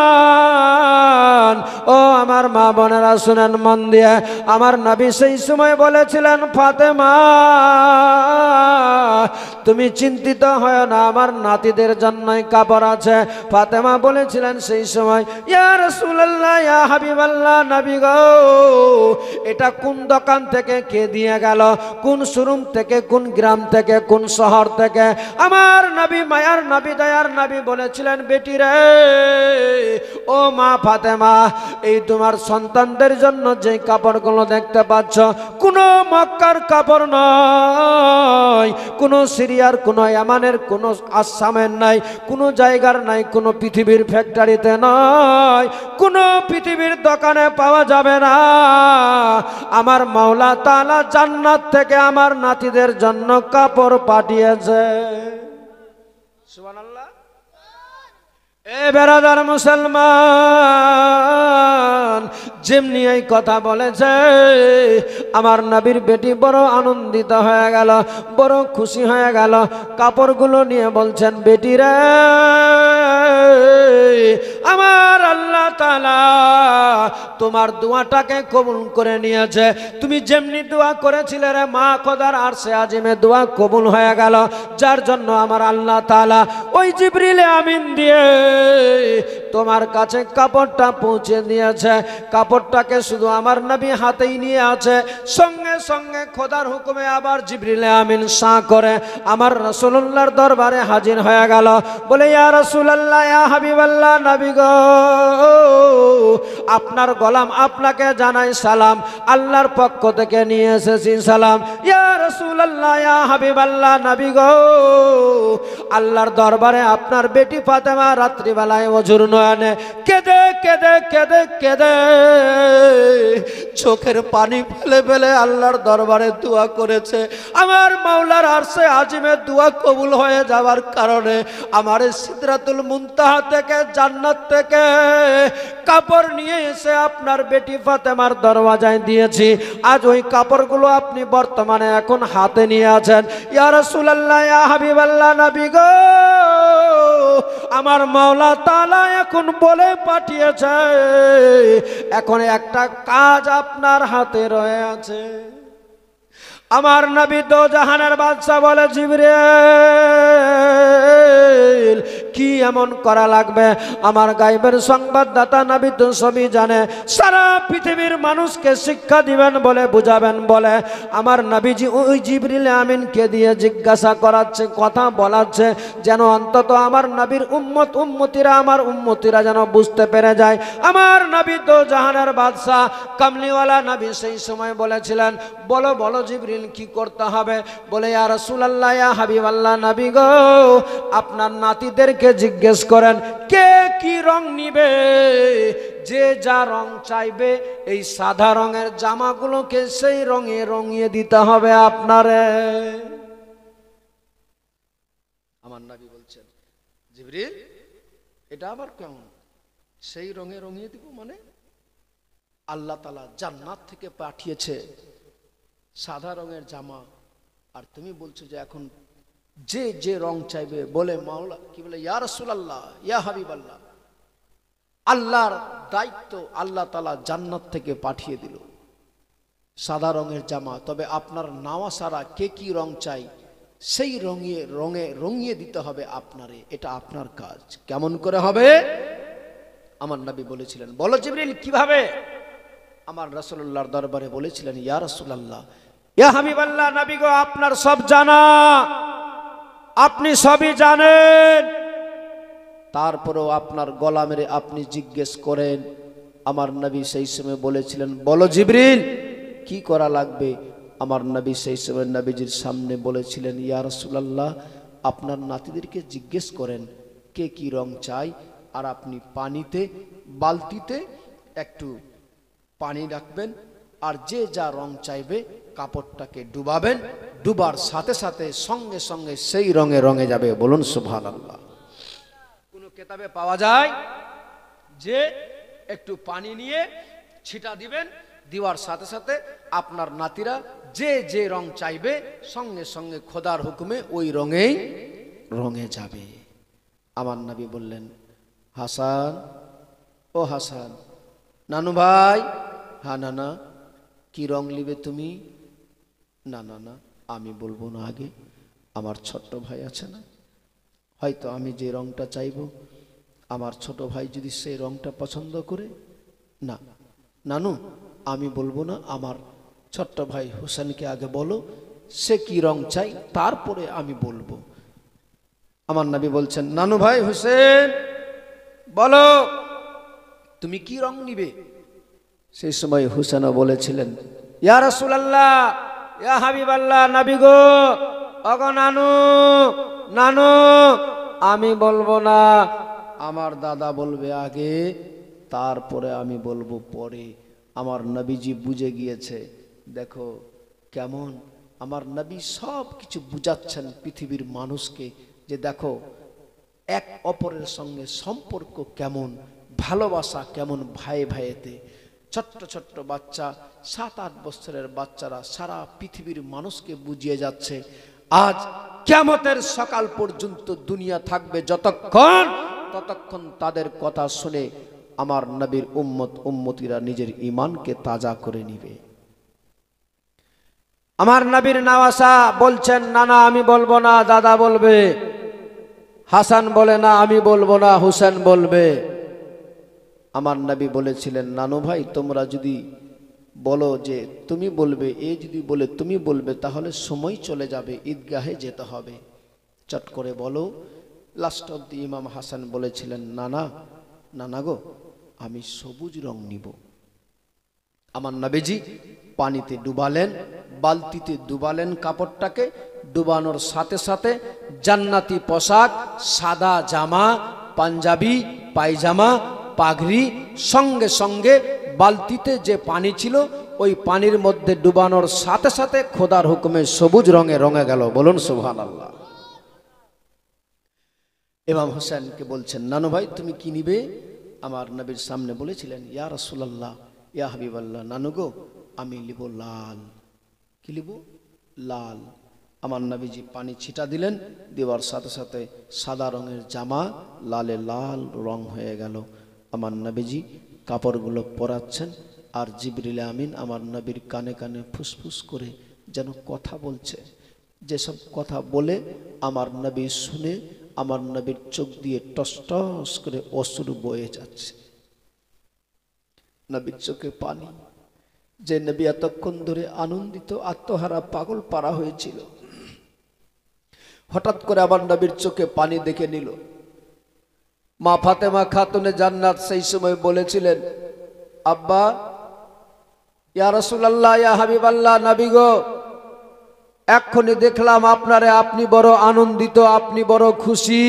ও আমার মা বোনেরা শুনেন মন দিয়ে, আমার নবী সেই সময় বলেছিলেন, ফাতেমা তুমি চিন্তিত হয় না, আমার নাতিদের জন্যই কাপড় আছে। ফাতেমা বলেছিলেন সেই সময়, ইয়া রাসূলুল্লাহ, ইয়া হাবিবাল্লাহ, নবী গো, এটা কোন দোকান থেকে কে দিয়ে গেল, কোন শোরুম থেকে, কোন গ্রাম থেকে, কোন শহর থেকে? আমার নবী, মায়ার নবী, দয়ার নবী বলেছিলেন, বেটি রে, ও মা ফাতেমা, এই তোমার সন্তানদের জন্য যে কাপড়গুলো দেখতে পাচ্ছ, কোনো মক্কার কাপড় নয়, কোনো সিরিয়ার, কোনো ইয়ামানের, কোনো আসামের নাই, কোনো জায়গার নাই, কোনো পৃথিবীর ফ্যাক্টরিতে নয়, কোনো পৃথিবীর দোকানে পাওয়া যাবে না। আমার মাওলা তাআলা জান্নাত থেকে আমার নাতিদের জন্য কাপড় পাঠিয়েছে। সুবহানাল্লাহ। এ বেরাদার মুসলমান, যেমনি এই কথা বলেছে, আমার নবীর বেটি বড় আনন্দিত হয়ে গেল, বড় খুশি হয়ে গেল। কাপড়গুলো নিয়ে বলছেন, বেটি রে, আমার আল্লাহ তাআলা তোমার দোয়াটাকে কবুল করে নিয়েছে। তুমি যেমনি দোয়া করেছিলে রে মা, খোদার আরশে আজিমে দোয়া কবুল হয়ে গেল, যার জন্য আমার আল্লাহ তাআলা ওই জিবরিল আমিন দিয়ে তোমার কাছে কাপড়টা পৌঁছে দিয়েছে। কাপড়টাকে শুধু আমার নবী হাতেই নিয়ে আছে, সঙ্গে সঙ্গে খোদার হুকুমে আবার জিবরিল আমিন সাঁ করে আমার রাসূলুল্লাহর দরবারে হাজির হয়ে গেল। বলে, ইয়া রাসূলুল্লাহ, ইয়া হাবিবাল্লাহ, নবী গো, আপনার গোলাম আপনাকে জানাই সালাম, আল্লাহর পক্ষ থেকে নিয়ে এসেছি সালাম। ইয়া রাসূলুল্লাহ, ইয়া হাবিবাল্লাহ, নবী গো, আল্লাহর দরবারে আপনার বেটি ফাতেমা রাত্রিবেলায় ওযুর নয়নে কেঁদে কেঁদে কেঁদে কেঁদে চোখের পানি ফেলে ফেলে আল্লাহর দরবারে দোয়া করেছে। আমার মাওলার আরশে আজিমে দোয়া কবুল হয়ে যাওয়ার কারণে আমার সিদরাতুল মুনতাহা থেকে, জান্নাত থেকে কাপড় নিয়ে এসে আপনার বেটি ফাতেমার দরওয়াজায় দিয়েছি। আজ ওই কাপড়গুলো আপনি বর্তমানে এখন হাতে নিয়ে আছেন। ইয়া রাসূলুল্লাহ, ইয়া হাবিবাল্লাহ, নবী গো, আমার মাওলা তাআলা এখন বলে পাঠিয়েছে, এখন একটা কাজ আপনার হাতে রয়ে আছে। আমার নবী দো জাহানের বাদশা বলে, জিবরিল কি এমন করা লাগবে? আমার গায়বের সংবাদদাতা নবী তো সবই জানে, সারা পৃথিবীর মানুষকে শিক্ষা দিবেন বলে, বুঝাবেন বলে আমার নবীজি ওই জিবরিল আমিনকে দিয়ে জিজ্ঞাসা করাচ্ছে, কথা বলাচ্ছে, যেন অন্তত আমার নবীর উম্মতিরা, আমার উম্মতিরা যেন বুঝতে পেরে যায়। আমার নবী তো জাহানের বাদশা কামলিওয়ালা নবী সেই সময় বলেছিলেন, বলো বলো জিবরিল কি করতে হবে? বলে, ইয়া রাসূলুল্লাহ, ইয়া হাবিবাল্লাহ, নবী গো, আপনার নাতিদেরকে জিজ্ঞেস করেন কে কি রং নিবে, যে যা রং চাইবে এই সাদা রঙের জামাগুলোকে সেই রঙে রঙিয়ে দিতে হবে আপনারে। আমার নবী বলছেন, জিবরিল এটা আবার কেমন সেই রঙে রঙিয়ে দিব? মানে আল্লাহ তাআলা জান্নাত থেকে পাঠিয়েছে সাদা রঙের জামা, আর তুমি বলছো যে এখন যে যে রং চাইবে। বলে মাওলা কি বলে, ইয়া রাসূলুল্লাহ, ইয়া হাবিবাল্লাহ, আল্লাহর দায়িত্ব আল্লাহ তাআলা জান্নাত থেকে পাঠিয়ে দিল সাদা রঙের জামা, তবে আপনার নাওয়া সারা কে কি রং চাই সেই রঙে রঙিয়ে দিতে হবে আপনারে, এটা আপনার কাজ। কেমন করে হবে? আমার নবী বলেছিলেন, বলো জিবরিল কিভাবে? আমার রাসূলুল্লাহর দরবারে বলেছিলেন, ইয়া রাসূলুল্লাহ, ইয়া হাবিবাল্লাহ, নবী গো, আপনার সব জানা, আপনি সবই জানেন, তারপরেও আপনার গলা মেরে আপনি জিজ্ঞেস করেন। আমার নবী সেই সময় বলেছিলেন, বলো জিবরিল কি করা লাগবে? আমার নবী সেই সময় নবীজির সামনে বলেছিলেন, ইয়া রাসূলুল্লাহ, আপনার নাতিদেরকে জিজ্ঞেস করেন কে কি রং চাই, আর আপনি পানিতে, বালতিতে একটু পানি রাখবেন, আর যে যা রং চাইবে কাপড়টাকে ডুবাবেন, ডুবার সাথে সাথে সঙ্গে সঙ্গে সেই রঙে রঙে যাবে। বলুন সুবহানাল্লাহ। কোন কিতাবে পাওয়া যায় যে একটু পানি নিয়ে ছিটা দিবেন, দেওয়ার সাথে সাথে আপনার নাতিরা যে যে রং চাইবে সঙ্গে সঙ্গে খোদার হুকুমে ওই রঙেই রঙে যাবে। আমার নবী বললেন, হাসান, ও হাসান, নানু ভাই। হ্যাঁ নানা, কি রং নিবে তুমি? না না না, আমি বলবো না, আগে আমার ছোট্ট ভাই আছে না, হয়তো আমি যে রংটা চাইবো আমার ছোট ভাই যদি সেই রংটা পছন্দ করে। না নানু, আমি বলবো না, আমার ছোট্ট ভাই হোসেনকে আগে বলো সে কি রং চাই, তারপরে আমি বলবো। আমার নবী বলছেন, নানু ভাই হোসেন বলো তুমি কি রং নিবে? সেই সময় হোসেনও বলেছিলেন, ইয়া রাসূলুল্লাহ, ইয়া হাবিবাল্লাহ, নবী গো, ওগো নানু, নানু আমি বলবো না, আমার দাদা বলবে আগে, তারপরে আমি বলবো পরে। আমার নবীজি বুঝে গিয়েছে। দেখো কেমন আমার নবী সব কিছু বুঝাচ্ছেন পৃথিবীর মানুষকে, যে দেখো এক অপরের সঙ্গে সম্পর্ক কেমন, ভালোবাসা কেমন, ভাই ভাইয়েতে। ছোট্ট ছোট্ট বাচ্চা, 7-8 বছরের বাচ্চারা সারা পৃথিবীর মানুষকে বুঝিয়ে যাচ্ছে। আজ কিয়ামতের সকাল পর্যন্ত দুনিয়া থাকবে যতক্ষণ, ততক্ষণ তাদের কথা শুনে আমার নবীর উম্মত উম্মতিরা নিজের ঈমানকে তাজা করে নিবে। আমার নবীর নওয়াসা বলছেন, না না আমি বলবো না, দাদা বলবে। হাসান বলে, না আমি বলবো না, হুসেন বলবে। আমার নবী বলেছিলেন, নানু ভাই তোমরা যদি বলো যে তুমি বলবে, এ যদি বলে তুমি বলবে, তাহলে সময় চলে যাবে, ঈদগাহে যেতে হবে, চট করে বলো। লাস্ট অব্দি ইমাম হাসান বলেছিলেন, না না, না না গো, আমি সবুজ রং নিব। আমার নবীজি পানিতে ডুবালেন, বালতিতে ডুবালেন কাপড়টাকে, ডুবানোর সাথে সাথে জান্নাতি পোশাক, সাদা জামা, পাঞ্জাবি, পায়জামা, পাগড়ি, সঙ্গে সঙ্গে বালতিতে যে পানি ছিল ওই পানির মধ্যে ডুবানোর সাথে সাথে খোদার হুকুমে সবুজ রঙে রঙে গেল। বলুন সুবহানাল্লাহ। ইমাম হোসেনকে বলছেন, নানু ভাই তুমি কি নিবে? আমার নবীর সামনে বলেছিলেন, ইয়া রাসূলুল্লাহ, ইয়া হাবিবাল্লাহ, নানু গো আমি লিব লাল। কি লিব? লাল। আমার নবীজি পানি ছিটা দিলেন, দেওয়ার সাথে সাথে সাদা রঙের জামা লালে লাল রং হয়ে গেল। আমার নবীজি কাপড়গুলো পরাচ্ছেন, আর জিবরিল আমিন আমার নবীর কানে কানে ফুসফুস করে যেন কথা বলছে। যেসব কথা বলে আমার নবী শুনে আমার নবীর চোখ দিয়ে টস টস করে অশ্রু বয়ে যাচ্ছে। নবীর চোখে পানি। যে নবী এতক্ষণ ধরে আনন্দিত, আত্মহারা, পাগল পারা হয়েছিল, হঠাৎ করে আমার নবীর চোখে পানি দেখে নিল। মা ফাতেমা খাতুনে জান্নাত সেই সময় বলেছিলেন, আব্বা, ইয়া রাসূলুল্লাহ, ইয়া হাবিবাল্লাহ, নবী গো, এক্ষুনি দেখলাম আপনারে, আপনি বড় আনন্দিত, আপনি বড় খুশি,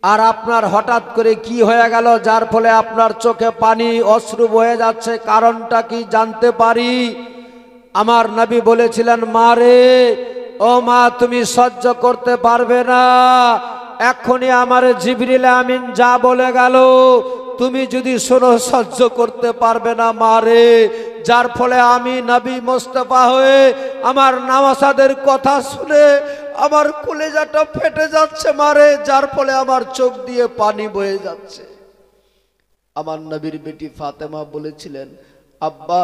আর আপনার হঠাৎ করে কি হয়ে গেল যার ফলে আপনার চোখে পানি, অশ্রু বয়ে যাচ্ছে, কারণটা কি জানতে পারি? আমার নবী বলেছিলেন, মা রে, ও মা, তুমি সহ্য করতে পারবে না, এক্ষুনি আমার জিবরিল আমিন যা বলে গেল তুমি যদি শোনো সহ্য করতে পারবে না মা রে, যার ফলে আমি নবী মোস্তফা হয়ে আমার নওয়াসাদের কথা শুনে আমার কলেজাটা ফেটে যাচ্ছে মারে, যার ফলে আমার চোখ দিয়ে পানি বয়ে যাচ্ছে। আমার নবীর বেটি ফাতেমা বলেছিলেন, আব্বা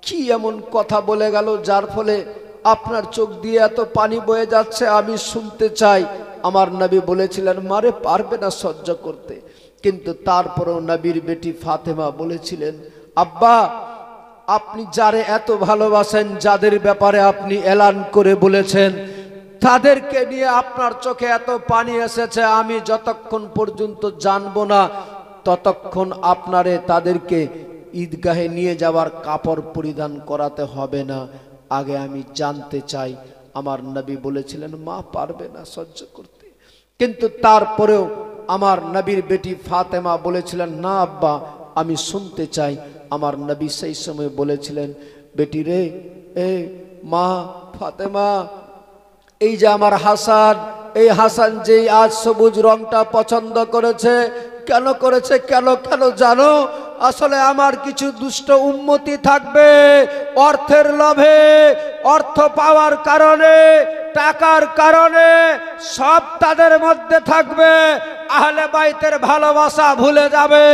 কি এমন কথা বলে গেল যার ফলে আপনার চোখ দিয়ে এত পানি বয়ে যাচ্ছে, আমি শুনতে চাই। আমার নবী বলেছিলেন, মারে পারবে না সহ্য করতে, কিন্তু তারপরেও নবীর বেটি ফাতেমা বলেছিলেন, আব্বা আপনি যারে এত ভালোবাসেন, যাদের ব্যাপারে আপনি এলান করে বলেছেন, তাদেরকে নিয়ে আপনার চোখে এত পানি এসেছে, আমি যতক্ষণ পর্যন্ত জানবো না ততক্ষণ আপনারে তাদেরকে ঈদগাহে নিয়ে যাওয়ার কাপড় পরিধান করাতে হবে না, আগে আমি জানতে চাই। আমার নবী বলেছিলেন, মা পারবে না সহ্য করতে, কিন্তু তারপরেও আমার নবীর বেটি ফাতেমা বলেছিলেন, না আব্বা আমি শুনতে চাই। আমার নবী সেই সময় বলেছিলেন, বেটি রে, এ মা ফাতেমা, এই যে আমার হাসান, এই হাসান যেই আজ সবুজ রংটা পছন্দ করেছে, কেন করেছে, কেন কেন জানো? আসলে আমার কিছু দুষ্ট উম্মতি থাকবে, অর্থের লোভে, অর্থ পাওয়ার কারণে, টাকার কারণে সব তাদের মধ্যে থাকবে। আহলে বাইতের ভালোবাসা ভুলে যাবে,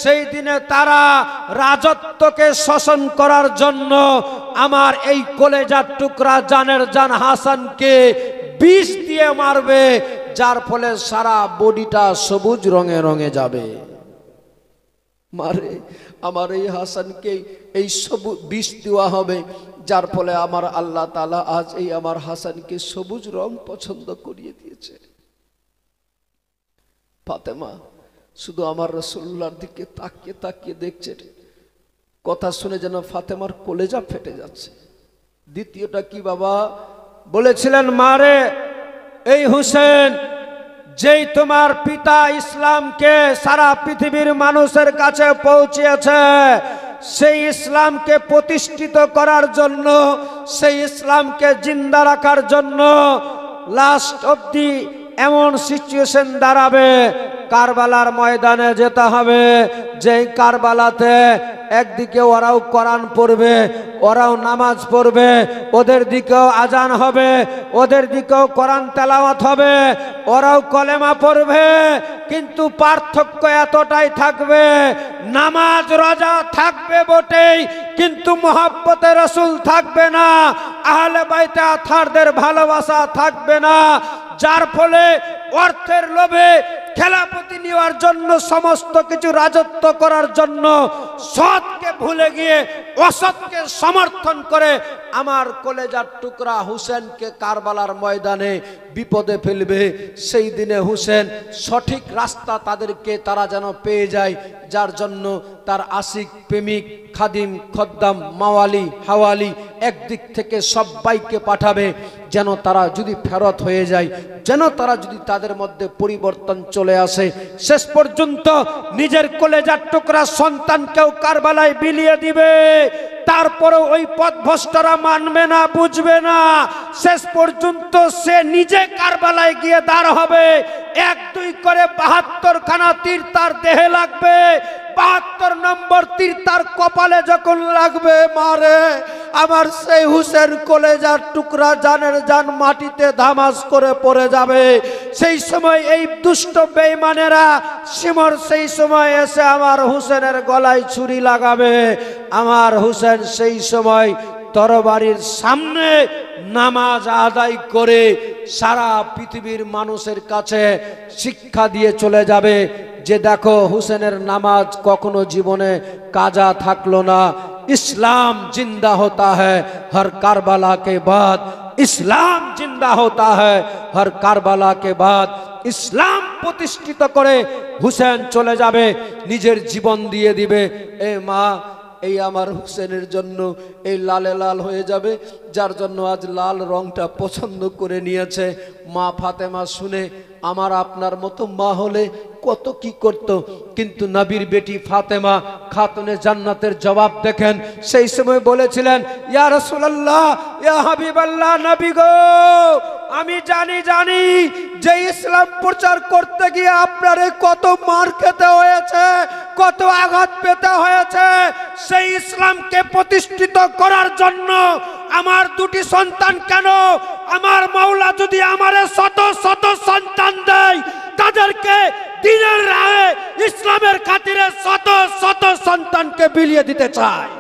সেই দিনে তারা রাজত্বকে শোষণ করার জন্য আমার এই কলেজার টুকরা জানের জান হাসানকে বিষ দিয়ে মারবে, যার ফলে সারা বডিটা সবুজ রঙে রঙে যাবে। মারে আমার এই হাসানকে এই সবুজ বিষ দেওয়া হবে, যার ফলে আমার আল্লাহ তাআলা আজ এই আমার হাসানকে সবুজ রং পছন্দ করিয়ে দিয়েছে। ফাতেমা শুধু আমার রাসূলুল্লাহর দিকে তাকিয়ে তাকিয়ে দেখছে, কথা শুনে যেন ফাতেমার কলেজা ফেটে যাচ্ছে। দ্বিতীয়টা কি বাবা? বলেছিলেন, মারে এই হুসেন, যেই তোমার পিতা ইসলামকে সারা পৃথিবীর মানুষের কাছে পৌঁছিয়েছে, সেই ইসলামকে প্রতিষ্ঠিত করার জন্য, সেই ইসলামকে জিন্দা রাখার জন্য লাস্ট অবধি এমন সিচুয়েশন দাঁড়াবে, কারবালার ময়দানে যেতে হবে। যেই কারবালাতে একদিকে ওরাও কোরআন পড়বে, ওরাও নামাজ পড়বে, ওদের দিকেও আজান হবে, ওদের দিকেও কোরআন তেলাওয়াত হবে, ওরাও কলেমা পড়বে, কিন্তু পার্থক্য এতটাই থাকবে, নামাজ রোজা থাকবে বটেই, কিন্তু মহব্বতে রাসূল থাকবে না, আহলে বাইতে আতহারদের ভালোবাসা থাকবে না। যার ফলে অর্থের লোভে খেলাপতি নেওয়ার জন্য, সমস্ত কিছু রাজত্ব করার জন্য সৎকে ভুলে গিয়ে অসৎকে সমর্থন করে আমার কলেজার টুকরা হুসেনকে কারবালার ময়দানে বিপদে ফেলবে। সেই দিনে হুসেন সঠিক রাস্তা তাদেরকে তারা যেন পেয়ে যায়, যার জন্য তার আশিক প্রেমিক খাদিম খদ্দাম মাওয়ালি হাওয়ালি একদিক থেকে সবাইকে পাঠাবে, যেন তারা যদি ফেরত হয়ে যায়, যেন তারা যদি তাদের মধ্যে পরিবর্তন চলে আসে। শেষ পর্যন্ত নিজের কলেজার টুকরা সন্তানকেও কারবালায় বিলিয়ে দিবে, তারপরেও ওই পথভ্রষ্টরা মানবে না, বুঝবে না। শেষ পর্যন্ত সে নিজে কারবালায় গিয়ে দাঁড় হবে। এক দুই করে ৭২ খানা তীর তার দেহে লাগবে, ৭২ নম্বর তীর তার কপালে যখন লাগবে, মারে আমার সেই হুসেন কলেজার টুকরা জানের জান মাটিতে ধামাস করে পড়ে যাবে। সেই সময় এই দুষ্ট বেঈমানেরা সিমর সেই সময় এসে আমার হুসেনের গলায় ছুরি লাগাবে। আমার হুসেন সেই সময় তরবারির সামনে নামাজ আদায় করে সারা পৃথিবীর মানুষের কাছে শিক্ষা দিয়ে চলে যাবে যে দেখো, হুসেনের নামাজ কখনো জীবনে কাজা থাকলো না। इस्लाम जिंदा होता है हर कारबाला के बाद, इस्लाम जिंदा होता है हर कारबाला के बाद। इस्लाम प्रतिष्ठित करे हुसैन चले जाबे, निजेर जीवन दिए दिबे। ए मा এই আমার হুসেনের জন্য এই লালে লাল হয়ে যাবে, যার জন্য আজ লাল রংটা পছন্দ করে নিয়েছে। মা ফাতেমা শুনে আমার আপনার মতো মা হলে কত কি করত, কিন্তু নবীর বেটি ফাতেমা খাতুনে জান্নাতের জবাব দেখেন। সেই সময় বলেছিলেন, ইয়া রাসূলুল্লাহ, ইয়া হাবিবাল্লাহ, নবী গো, আমি জানি যে ইসলাম প্রচার করতে গিয়ে আপনারে কত মার খেতে হয়েছে, কত আঘাত পেতে হয়েছে। সেই ইসলামকে প্রতিষ্ঠিত করার জন্য আমার দুটি সন্তান কেন, আমার মাওলা যদি আমারে শত শত সন্তান দেয়, তাদেরকে দ্বীনের রাহে ইসলামের খাতিরে শত শত সন্তানকে বিলিয়ে দিতে চায়।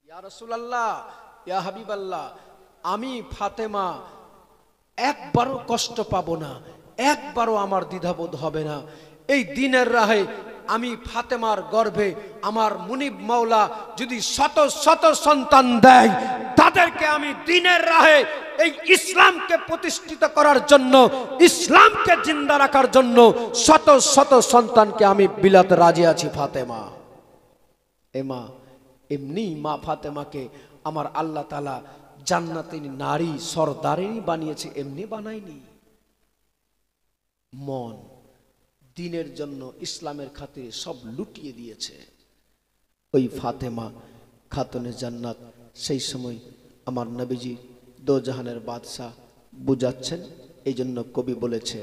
ইয়া রাসূলুল্লাহ, ইয়া হাবিবাল্লাহ, আমি ফাতেমা একবারও কষ্ট পাবো না, একবারও আমার দ্বিধাবোধ হবে না। এই দ্বীনের রাহে আমি ফাতেমার গর্ভে আমার মুনিব মাওলা যদি শত শত সন্তান দেয়, তাদেরকে আমি দ্বীনের রাহে এই ইসলামকে প্রতিষ্ঠিত করার জন্য, ইসলামকে জিন্দা রাখার জন্য শত শত সন্তানকে আমি বিলাতে রাজি আছি। ফাতেমা এমা এমনি মা ফাতেমাকে আমার আল্লাহ তাআলা জান্নাতের নারী সরদারিনী বানিয়েছে, এমনি বানায়নি। মন দ্বীনের জন্য ইসলামের খাতিরে সব লুটিয়ে দিয়েছে। ওই ফাতেমা খাতুনে জান্নাত সেই সময় আমার নবীজি দোজাহানের বাদশাহ বুঝাচ্ছেন, এই জন্য কবি বলেছে,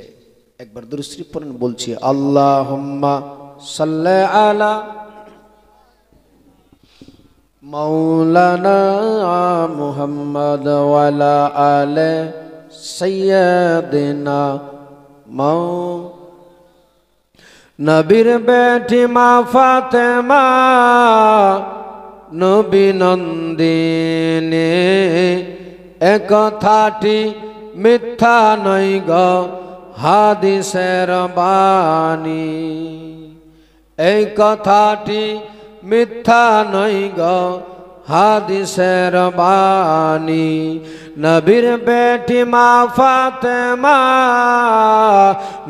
একবার দুরূদ শরীফ পড়েন, বলছি আল্লাহুম্মা সাল্লি আলা মাওলানা মুহাম্মদ ওয়া আলা আলি সাইয়্যিদিনা মৌ নবীর বেটি মা ফাতেমা নবী নন্দিনী এ কথাটি মিথ্যা নয় গো হাদিসের বাণী এই কথাটি মিথ্যা নয় গো হাদিসের বাণী নবীর বেটি মা ফাতেমা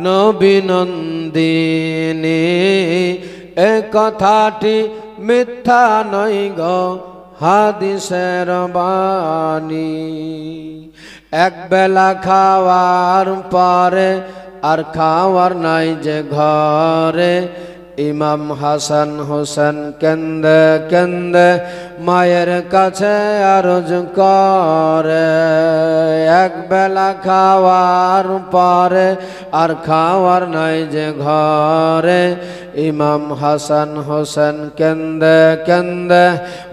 নবী নন্দিনী এ কথাটি মিথ্যা নয় গো হাদিসের বাণী এক বেলা খাওয়ার পরে আর খাওয়ার নাই যে ঘরে ইমাম হাসান হোসেন কেন্দে কেন্দে মায়ের কাছে আরজ করে এক বেলা খাওয়ার পরে আর খাওয়ার নাই যে ঘরে ইমাম হাসান হোসেন কেন্দে কেন্দে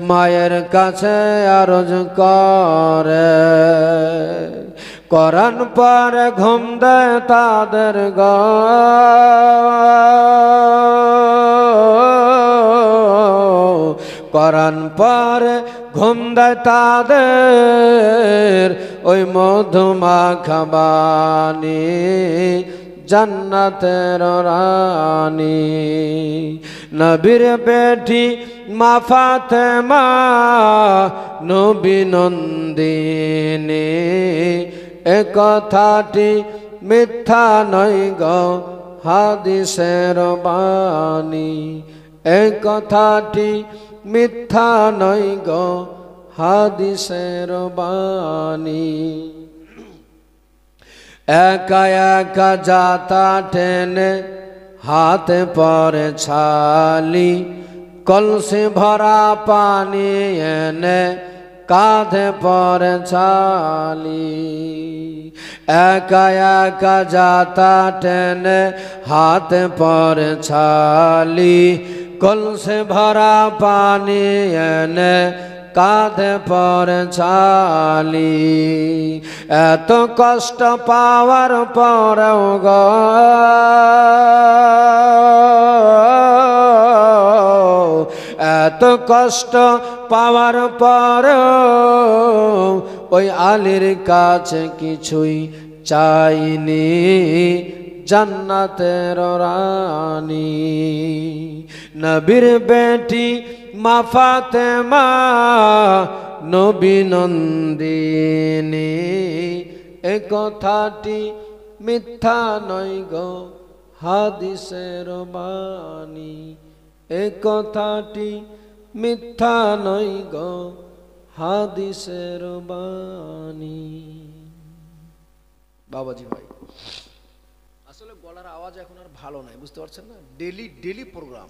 মায়ের কাছে আরজ করে কোরআন পরে ঘুম দেয় তাদের কোরআন পরে ঘুম দেয় তাদের ওই মধুমাখা বাণী জান্নাতের রানী নবীর বেটি মা ফাতেমা নবী নন্দিনী এ কথাটি মিথ্যা নয় গো হাদিসের বাণী এ কথাটি মিথ্যা নয় গো হাদিসের বাণী একা একা যাতা টেনে হাতে পরে ছালি কলসি ভরা পানি এনে কাঁধে পরে ছালি একা একা যাতা টেনে হাতে পরে ছালি কলসি ভরা পানি এনে কাঁধে পরে ছালি এত কষ্ট পাওয়ার পরেও গো এত কষ্ট পাওয়ার পরেও ওই আলীর কাছে কিছুই চাইনি জান্নাতের রানী নবীর বেটি মা ফাতেমা নবী নন্দিনী এ কথাটি মিথ্যা নয় গো হাদিসের বাণী এ কথাটি মিথ্যা নয় গো হাদিসের বাণী বাবাজি ভাই আসলে গলার আওয়াজ এখন আর ভালো নাই বুঝতে পারছেন না ডেলি ডেলি প্রোগ্রাম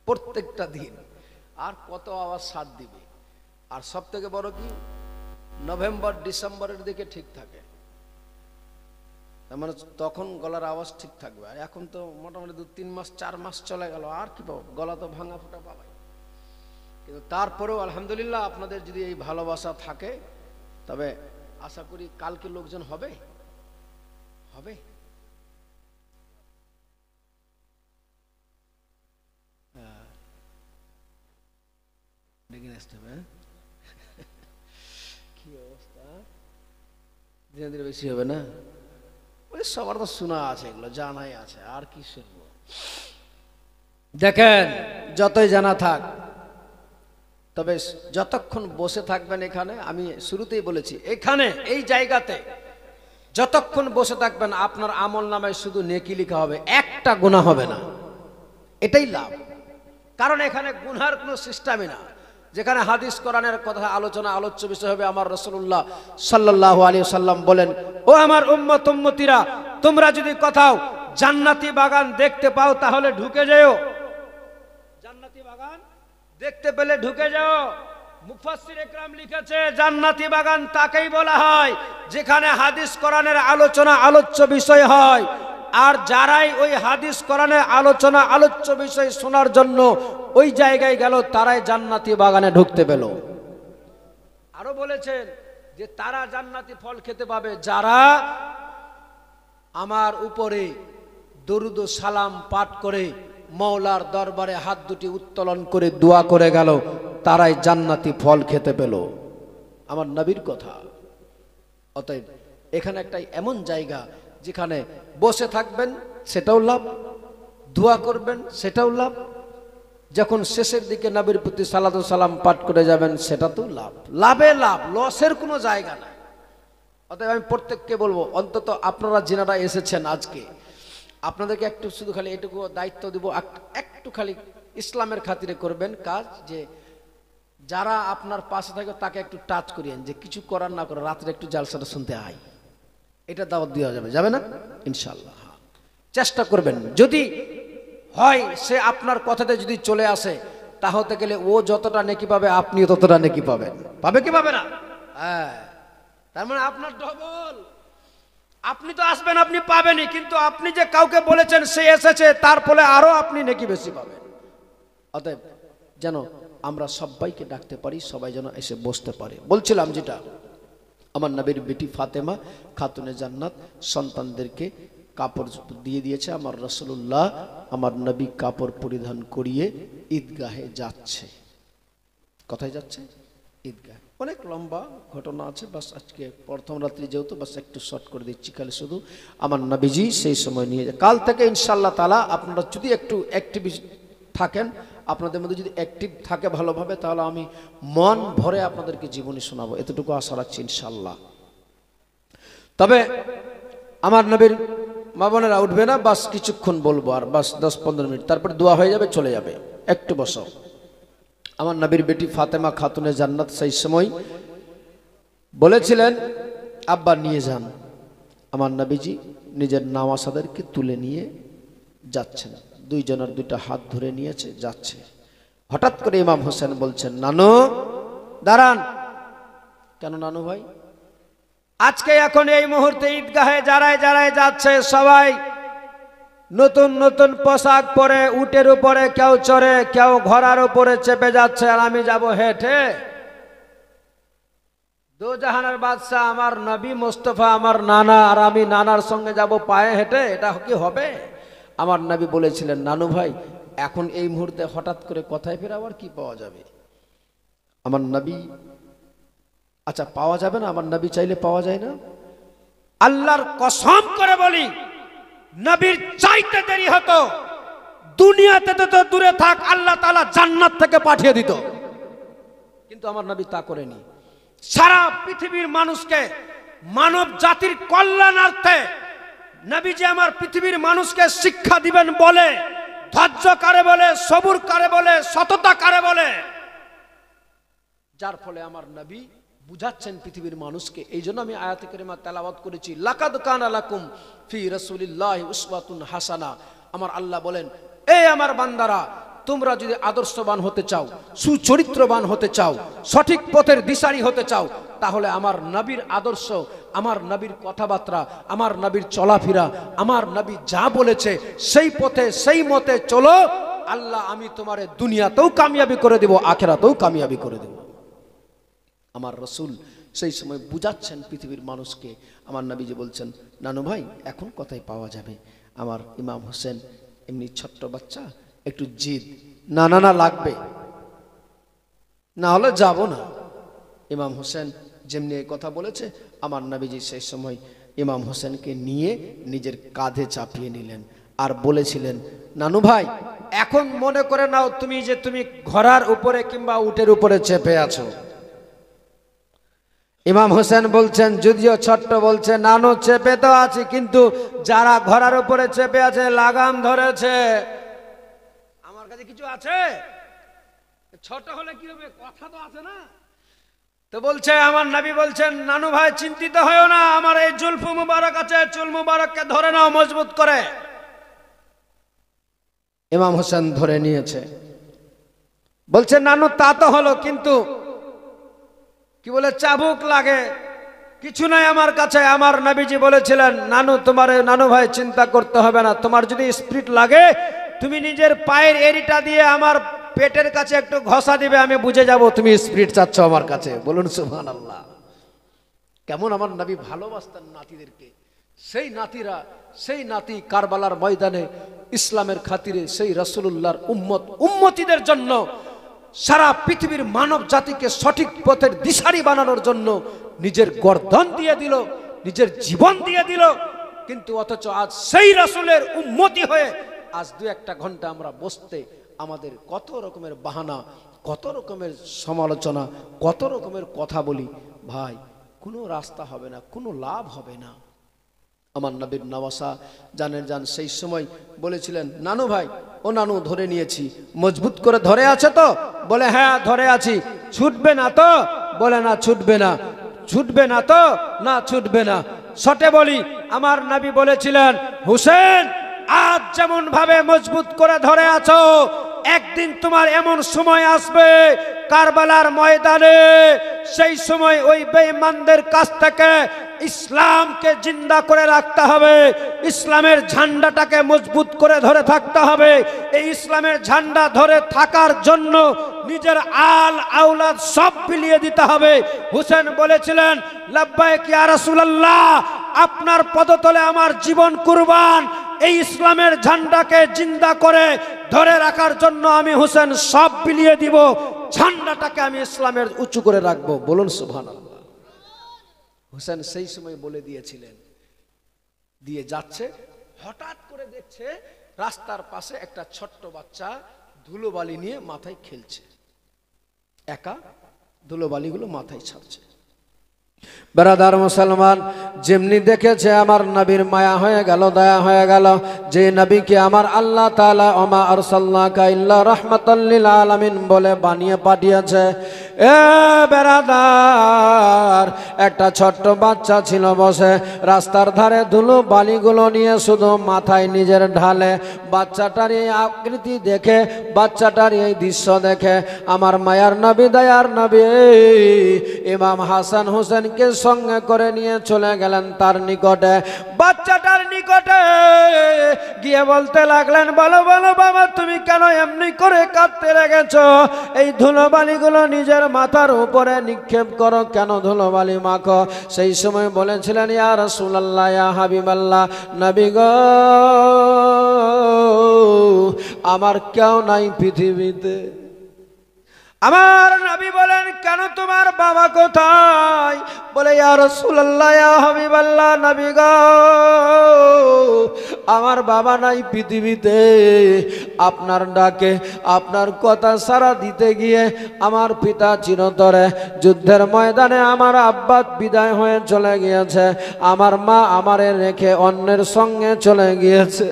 প্রত্যেকটা দিন আর কত আওয়াজ সাথ দিবে আর সব থেকে বড় কি নভেম্বর ডিসেম্বরের দিকে ঠিক থাকে মানে তখন গলার আওয়াজ ঠিক থাকবে আর এখন তো মোটামুটি 2-3 মাস 4 মাস চলে গেল আর কি পাবো গলা তো ভাঙা ফোটা পাবে কিন্তু তারপরেও আলহামদুলিল্লাহ আপনাদের যদি এই ভালোবাসা থাকে তবে আশা করি কালকে লোকজন হবে হবে কি অবস্থা ধীরে ধীরে বেশি হবে না ওই সবার তো শোনা আছে এগুলো জানাই আছে আর কি শুনবো দেখেন যতই জানা থাক তবে যতক্ষণ বসে থাকবেন এখানে আমি শুরুতেই বলেছি এখানে এই জায়গাতে যতক্ষণ বসে থাকবেন আপনার আমল নামায় শুধু নেকি লেখা হবে একটা গুনাহ হবে না এটাই লাভ কারণ এখানে গুনার কোনো সিস্টেমই না যেখানে হাদিস কোরআনের কথা আলোচনা আলোচ্য বিষয় হবে আমার রাসূলুল্লাহ সাল্লাল্লাহু আলাইহি ওয়াসাল্লাম বলেন ও আমার উম্মত উম্মতিরা তোমরা যদি কোথাও জান্নাতি বাগান দেখতে পাও তাহলে ঢুকে যাও জান্নাতি বাগান দেখতে পেলে ঢুকে যাও মুফাসসির ইকরাম লিখেছে জান্নাতি বাগান তাকেই বলা হয় যেখানে হাদিস কোরআনের আলোচনা আলোচ্য বিষয় হয় আর যারাই ওই হাদিস কোরআনের আলোচনা আলোচ্য বিষয় শোনার জন্য ওই জায়গায় গেল তারাই জান্নাতি বাগানে ঢুকতে পেল আরো বলেছেন যে তারা জান্নাতি ফল খেতে পাবে যারা আমার উপরে দরুদ ও সালাম পাঠ করে মওলার দরবারে হাত দুটি উত্তোলন করে দোয়া করে গেল, তারাই জান্নাতি ফল খেতে পেল। আমার নবীর কথা। অতএব এখানে একটা এমন জায়গা যেখানে বসে থাকবেন সেটাও লাভ, দোয়া করবেন সেটাও লাভ, যখন শেষের দিকে নবীর প্রতি সালাতু সালাম পাঠ করে যাবেন সেটাতেও লাভ। লাভে লাভ, লসের কোনো জায়গা নাই। অতএব আমি প্রত্যেককে বলবো, অন্তত আপনারা যেনারা এসেছেন আজকে, আপনাদেরকে একটু শুধু খালি এটুকু দায়িত্ব দিব, একটু খালি ইসলামের খাতিরে করবেন কাজ, যে যারা আপনার পাশে থাকে তাকে একটু টাচ করিয়েন, যে কিছু করার না করে রাত্রে একটু জালসাটা শুনতে আয়, এটা দাওয়াত দেওয়া যাবে, যাবে না? ইনশাআল্লাহ চেষ্টা করবেন। যদি হয় সে আপনার কথাতে যদি চলে আসে, তাহলে গেলে ও যতটা নেকি পাবে আপনিও ততটা নেকি পাবেন। পাবে কি পাবে না? হ্যাঁ, তার মানে আপনার ডবল। আপনি তো আসবেন, আপনি পাবেনই, কিন্তু আপনি যে কাউকে বলেছেন সে এসেছে, তার ফলে আরো আপনি নেকি বেশি পাবেন। অতএব যেন আমরা সবাইকে ডাকতে পারি, সবাই যেন এসে বসতে পারে। বলছিলাম যেটা, আমার নবীর বেটি ফাতেমা খাতুনে জান্নাত সন্তানদেরকে কাপড় দিয়ে দিয়েছে। আমার রাসূলুল্লাহ, আমার নবী কাপড় পরিধান করিয়ে ঈদগাহে যাচ্ছে। কোথায় যাচ্ছে? ঈদগাহ। অনেক লম্বা ঘটনা আছে, বাস আজকে প্রথম রাত্রি যেহেতু বাস একটু শর্ট করে দিচ্ছি। খালি শুধু আমার নবীজি সেই সময় নিয়ে যায়। কাল থেকে ইনশাআল্লাহ তাআলা আপনারা যদি একটু অ্যাক্টিভ থাকেন, আপনাদের মধ্যে যদি অ্যাক্টিভ থাকে ভালোভাবে, তাহলে আমি মন ভরে আপনাদেরকে জীবনী শোনাবো, এতটুকু আশা রাখছি ইনশাআল্লাহ। তবে আমার নবীর মা বোনেরা উঠবে না, বাস কিছুক্ষণ বলবো, আর বাস 10-15 মিনিট, তারপর দোয়া হয়ে যাবে, চলে যাবে। একটু বসো। আমার নবীর বেটি ফাতেমা খাতুনে জান্নাত সেই সময় বলেছিলেন, আব্বা নিয়ে যান। আমার নবীজি নিজের নাওয়াসাদেরকে তুলে নিয়ে যাচ্ছেন, দুইজনের দুইটা হাত ধরে নিয়েছে, যাচ্ছে। হঠাৎ করে ইমাম হোসেন বলছেন, নানু দাঁড়ান। কেন নানু ভাই? আজকে এখন এই মুহূর্তে ঈদগাহে যারাই যারাই যাচ্ছে সবাই নতুন নতুন পোশাক পরে, উটের উপরে কেউ চড়ে, কেউ ঘোড়ার উপরে চেপে যাচ্ছে, আর আমি যাব হেঁটে। দু জাহানের বাদশাহ আমার নবী মুস্তাফা আমার নানা, আর আমি নানার সঙ্গে যাব পায়ে হেঁটে, এটা কি হবে? আমার নবী বলেছিলেন, নানু ভাই এখন এই মুহূর্তে হঠাৎ করে কথায় ফের আবার কি পাওয়া যাবে? আমার নবী, আচ্ছা পাওয়া যাবে না? আমার নবী চাইলে পাওয়া যায় না? আল্লাহর কসম করে বলি, নবীর চাইতে দেরি হতো, দুনিয়াতে তো দূরে থাক, আল্লাহ তাআলা জান্নাত থেকে পাঠিয়ে দিত। কিন্তু আমার নবী তা করেনি। সারা পৃথিবীর মানুষকে, মানব জাতির কল্যাণার্থে নবীজি আমার পৃথিবীর মানুষকে শিক্ষা দিবেন বলে, ধৈর্য কারে বলে, সবুর কারে বলে, সততা কারে বলে, যার ফলে আমার নবী বুঝাচ্ছেন পৃথিবীর মানুষকে। এই জন্য আমি আয়াতে কারিমা তেলাওয়াত করেছি, লাকাদ কানা লাকুম ফি রাসূলিল্লাহি উসওয়াতুন হাসানা। আমার আল্লাহ বলেন, এই আমার বান্দারা, তোমরা যদি আদর্শবান হতে চাও, সুচরিত্রবান হতে চাও, সঠিক পথের দিশারি হতে চাও, তাহলে আমার নবীর আদর্শ, আমার নবীর কথাবার্তা, আমার নবীর চলাফেরা, আমার নবী যা বলেছে সেই পথে সেই মতে চলো। আল্লাহ আমি তোমারে দুনিয়াতেও কামিয়াবি করে দেব, আখিরাতেও কামিয়াবি করে দেব। আমার রসুল সেই সময় বুঝাচ্ছেন পৃথিবীর মানুষকে। আমার নবীজি বলছেন, নানু ভাই এখন কোথায় পাওয়া যাবে? আমার ইমাম হোসেন এমনি ছোট্ট বাচ্চা, একটু জিদ, না না না লাগবে, না হলে যাব না। ইমাম হোসেন যেমনি এই কথা বলেছে, আমার নবীজি সেই সময় ইমাম হোসেনকে নিয়ে নিজের কাঁধে চাপিয়ে নিলেন, আর বলেছিলেন, নানু ভাই এখন মনে করে নাও তুমি যে তুমি ঘোড়ার উপরে কিংবা উটের উপরে চেপে আছো। ইমাম হোসেন বলছেন, যদিও ছোট্ট, বলছে, নানু চেপে তো আছি, কিন্তু যারা ঘোড়ার উপরে চেপে আছে লাগাম ধরেছে, আমার কাছে কিছু আছে? ছোট হলে কি হবে, কথা তো আছে না। তো বলছে, আমার নবী বলছেন, নানু ভাই চিন্তিত হয়েও না, আমার এই জুলফ মুবারক আছে, চুল মুবারককে ধরে নাও মজবুত করে। ইমাম হোসেন ধরে নিয়েছে। বলছে, নানু তা তো হলো, কিন্তু কি বলে চাবুক লাগে, কিছু নাই আমার কাছে। আমার নবীজি বলেছিলেন, নানু তোমার, নানু ভাই চিন্তা করতে হবে না, তোমার যদি স্পিরিট লাগে তুমি নিজের পায়ের এড়িটা দিয়ে আমার পেটের কাছে একটু ঘষা দিবে, আমি বুঝে যাব তুমি স্পিরিট চাচ্ছ আমার কাছে। বলুন সুবহানাল্লাহ। কেমন আমার নবী ভালোবাসতেন নাতিদেরকে, সেই নাতিরা, সেই নাতি কারবালার ময়দানে ইসলামের খাতিরে সেই রাসূলুল্লাহর উম্মতিদের জন্য সারা পৃথিবীর মানব জাতিকে সঠিক পথের দিশারি বানানোর জন্য নিজের গর্দন দিয়ে দিল, নিজের জীবন দিয়ে দিল। কিন্তু অথচ আজ সেই রাসূলের উম্মতি হয়ে আজ 2-1 ঘন্টা আমরা বসতে আমাদের কত রকমের বাহানা, কত রকমের সমালোচনা, কত রকমের কথা বলি। ভাই, কোনো রাস্তা হবে না, কোনো লাভ হবে না। আমার নবীর নওয়াসা জান সেই সময় বলেছিলেন, নানু ভাই, ও নানু ধরে নিয়েছি, মজবুত করে ধরে আছে তো? বলে হ্যাঁ ধরে আছি। ছুটবে না তো? বলে না ছুটবে না। ছুটবে না তো? না ছুটবে না। শটে বলি, আমার নবী বলেছিলেন, হুসেন আজ যেমন ভাবে মজবুত করে ধরে আছো, একদিন তোমার এমন সময় আসবে কারবালার ময়দানে, সেই সময় ওই বেঈমানদের কাছ থেকে ইসলামকে জিন্দা করে রাখতে হবে, ইসলামের ঝান্ডাটাকে মজবুত করে ধরে থাকতে হবে। এই ইসলামের ঝান্ডা ধরে থাকার জন্য নিজের আল আওলাদ সব বিলিয়ে দিতে হবে। হুসেন বলেছিলেন, লাব্বাইক ইয়া রাসূলুল্লাহ, আপনার পদতলে আমার জীবন কুরবান। এই ইসলামের ঝান্ডাকে জিন্দা করে ধরে রাখার জন্য আমি হুসেন সব বিলিয়ে দিব, ঝান্ডাটাকে আমি ইসলামের উঁচু করে রাখবো। বলুন সুবহানাল্লাহ। হুসেন সেই সময় বলে দিয়েছিলেন। দিয়ে যাচ্ছে, হঠাৎ করে দেখছে রাস্তার পাশে একটা ছোট্ট বাচ্চা ধুলোবালি নিয়ে মাথায় খেলছে, একা ধুলোবালিগুলো মাথায় ছাড়ছে। ব্রাদার মুসলমান, যেমনি দেখেছে আমার নবীর মায়া হয়ে গেল, দয়া হয়ে গেল। যে নবীকে আমার আল্লাহ তাআলা ওমা আরসালনাকা ইল্লা রাহমাতাল লিল আলামিন বলে বানিয়ে পাঠিয়েছে, এ ব্রাদার, একটা ছোট্ট বাচ্চা ছিল বসে রাস্তার ধারে ধুলো বালিগুলো নিয়ে শুধু মাথায় নিজের ঢালে। বাচ্চাটার এই আকৃতি দেখে, বাচ্চাটার এই দৃশ্য দেখে আমার মায়ার নবী, দয়ার নবী ইমাম হাসান হুসেনকে সঙ্গে করে নিয়ে চলে গেলেন তার নিকটে। বাচ্চাটার নিকটে গিয়ে বলতে লাগলেন, বলো বলো বাবা, তুমি কেন এমনি করে কাঁদতে লেগেছো? এই ধুলোবালিগুলো নিজের মাথার উপরে নিক্ষেপ করো, কেন ধুলোবালি মাখো? সেই সময় বলেছিলেন, ইয়া রাসূলুল্লাহ, ইয়া হাবিবাল্লাহ, নবী গো, আমার কেউ নাই পৃথিবীতে। আমার নবী বলেন, কেন তোমার বাবা কোথায়? বলে, ইয়া রাসূলুল্লাহ, ইয়া হাবিবাল্লাহ, নবী গো, আমার বাবা নাই পৃথিবীতে। আপনার ডাকে, আপনার কথা সাড়া দিতে গিয়ে আমার পিতা চিরতরে যুদ্ধের ময়দানে আমার আব্বা বিদায় হয়ে চলে গিয়েছে। আমার মা আমারে রেখে অন্যের সঙ্গে চলে গিয়েছে।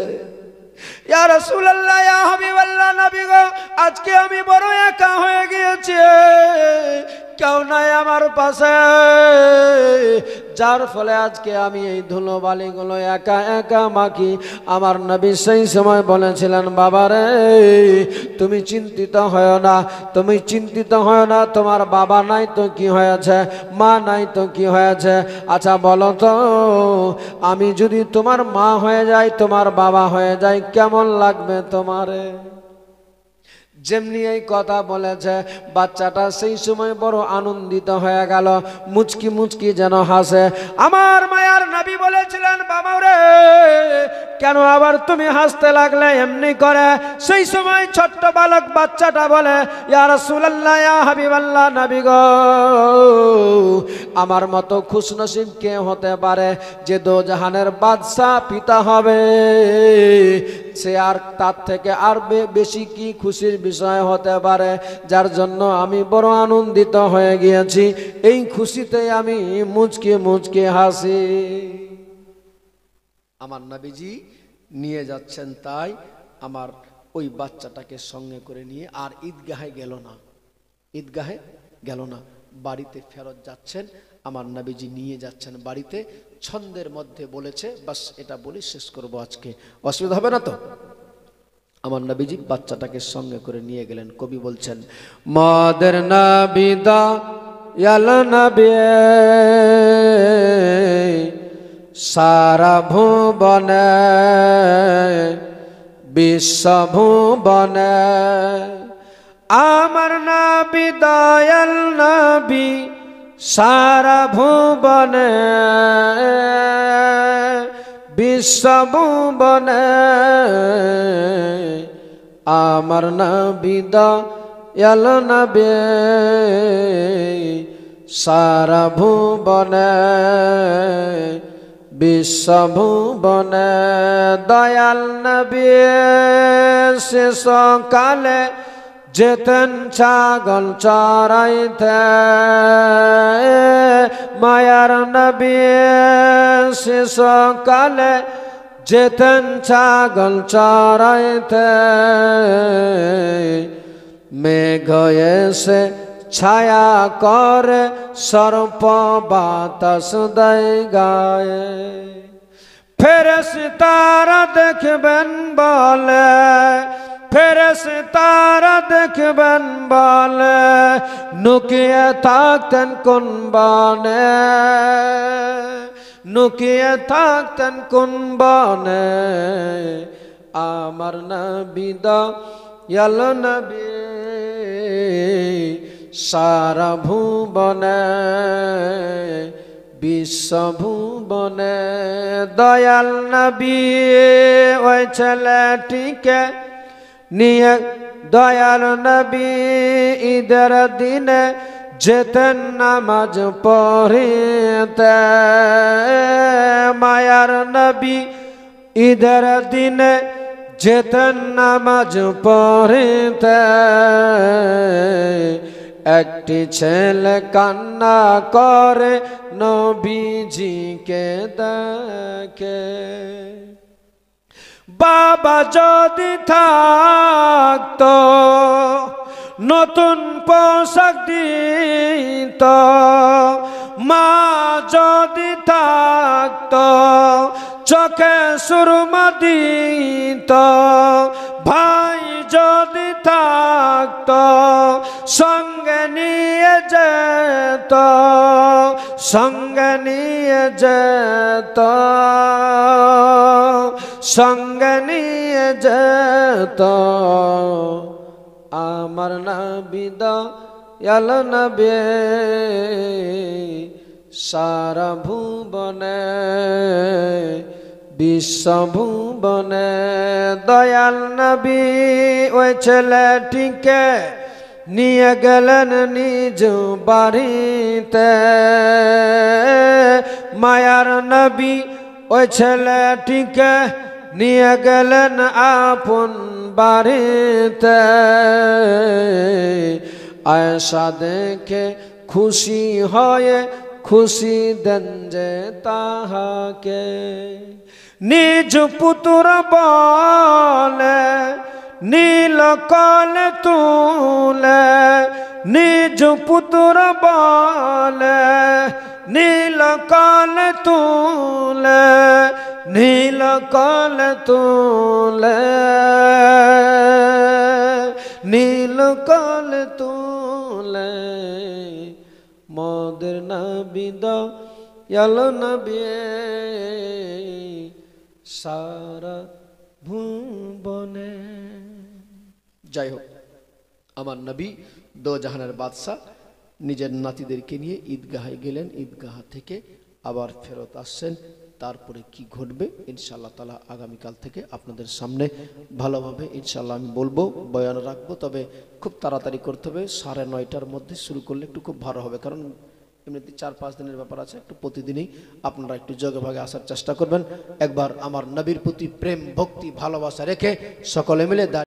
ইয়া রাসূলুল্লাহ, ইয়া হাবিবাল্লাহ, নবী গো, আজকে আমি বড় একা হয়ে গিয়েছি, কেউ নাই আমার পাশে, যার ফলে আজকে আমি এই ধুলোবালিগুলো একা একা মাখি। আমার নবী সেই সময় বলেছিলেন, বাবারে, তুমি চিন্তিত হয় না, তুমি চিন্তিত হয় না। তোমার বাবা নাই তো কি হয়েছে, মা নাই তো কি হয়েছে? আচ্ছা বলো তো, আমি যদি তোমার মা হয়ে যাই, তোমার বাবা হয়ে যাই, কেমন লাগবে তোমারে? যেমনি এই কথা বলেছে, বাচ্চাটা সেই সময় বড় আনন্দিত হয়ে গেল, মুচকি মুচকি যেন হাসে। আমার মায়ার নবী বলেছিলেন, বাবা রে, কেন আবার তুমি হাসতে লাগলে এমনি করে? সেই সময় ছোট্ট বালক বাচ্চাটা বলে, ইয়া রাসূলুল্লাহ, ইয়া হাবিবাল্লাহ, নবী গো, আমার মতো খুশনসিব কে হতে পারে যে দোজাহানের বাদশা পিতা হবে? সে আর তার থেকে আর বেশি কি খুশির বিষয় হতে পারে? যার জন্য আমি বড় আনন্দিত হয়ে গিয়েছি, এই খুশিতে আমি মুচকি মুচকি হাসি। আমার নবীজি নিয়ে যাচ্ছেন, তাই আমার ওই বাচ্চাটাকে সঙ্গে করে নিয়ে আর ঈদগাহে গেল না, ঈদগাহে গেল না, বাড়িতে ফেরত যাচ্ছেন। আমার নবীজি নিয়ে যাচ্ছেন বাড়িতে, ছন্দের মধ্যে বলেছে, বাস এটা বলি শেষ করব আজকে, অসুবিধা হবে না তো? আমার নবীজি বাচ্চাটাকে সঙ্গে করে নিয়ে গেলেন। কবি বলছেন, মাদের নবী দয়াল নবী সারা ভুবনে বিশ্বভুবনে, আমার নবী দয়াল নবী সারা ভুবনে বিশ্বভুবনে আমার নবী দয়াল নবী সারা ভুবনে বিশ্বভুবনে দয়াল নবী শেষকালে যেতেন ছাগল চরাইতে মায়ার নবী শেষকালে যেতেন ছাগল চরাইতে মেঘ এসে ছায়া করে সর্প বাতাস দেয় গায়ে ফেরেশতারা দেখবেন বলে ফেরেশতারা দেখবেন বলে নুকিয়ে থাকতেন কোন বনে নুকিয়ে থাকতেন কোন বনে আমার নবী দয়াল নবী সারা ভুবনে বিশ্বভুবনে দয়াল নবী ওই ছেলেটিকে নিয়ে দয়াল নবী ঈদের দিনে যেতেন নামাজ পড়িতে মায়ার নবী ঈদের দিনে যেতেন নামাজ পড়িতে একটি ছেলে কান্না করে নবীজিকে দেখে বাবা যদি থাকতো নতুন পোশাক দিত মা যদি থাকতো চোখে সুরমা দিত ভাই যদি থাকতো সঙ্গে নিয়ে যেত সঙ্গে নিয়ে যেত সঙ্গে নিয়ে যেত আমার নবী দয়াল নবী সারা ভুবনে বিশ্বভুবনে দয়াল নবী ওই ছেলেটিকে নিয়ে গেলেন নিজ বাড়িতে মায়ার নবী ওই ছেলেটিকে নিয়ে গেলেন আপন বাড়িতে আয়েশা দেখে খুশি হয়ে খুশি দেন যে তাহাকে নিজ পুত্র বলে নীল কলে তুলে নিজ পুত্র বলে নীল কলে তুলে নীল কলে তুলে নীল কলে তুলে মোদের নবী দয়াল নবী সারা ভুবনে যাই হোক আমার নবী দো জাহানের বাদশা নিজের নাতিদেরকে নিয়ে ঈদগাহে গেলেন ঈদগাহ থেকে আবার ফেরত আসছেন তারপরে কি ঘটবে ইনশাআল্লাহ তাআলা আগামীকাল থেকে আপনাদের সামনে ভালোভাবে ইনশাআল্লাহ আমি বলবো বয়ান রাখবো তবে খুব তাড়াতাড়ি করতে হবে 9:30টার মধ্যে শুরু করলে একটু খুব ভালো হবে কারণ এমনিতে 4-5 দিনের ব্যাপার আছে একটু প্রতিদিনই আপনারা একটু জগভাগে আসার চেষ্টা করবেন একবার আমার নবীর প্রতি প্রেম ভক্তি ভালোবাসা রেখে সকলে মিলে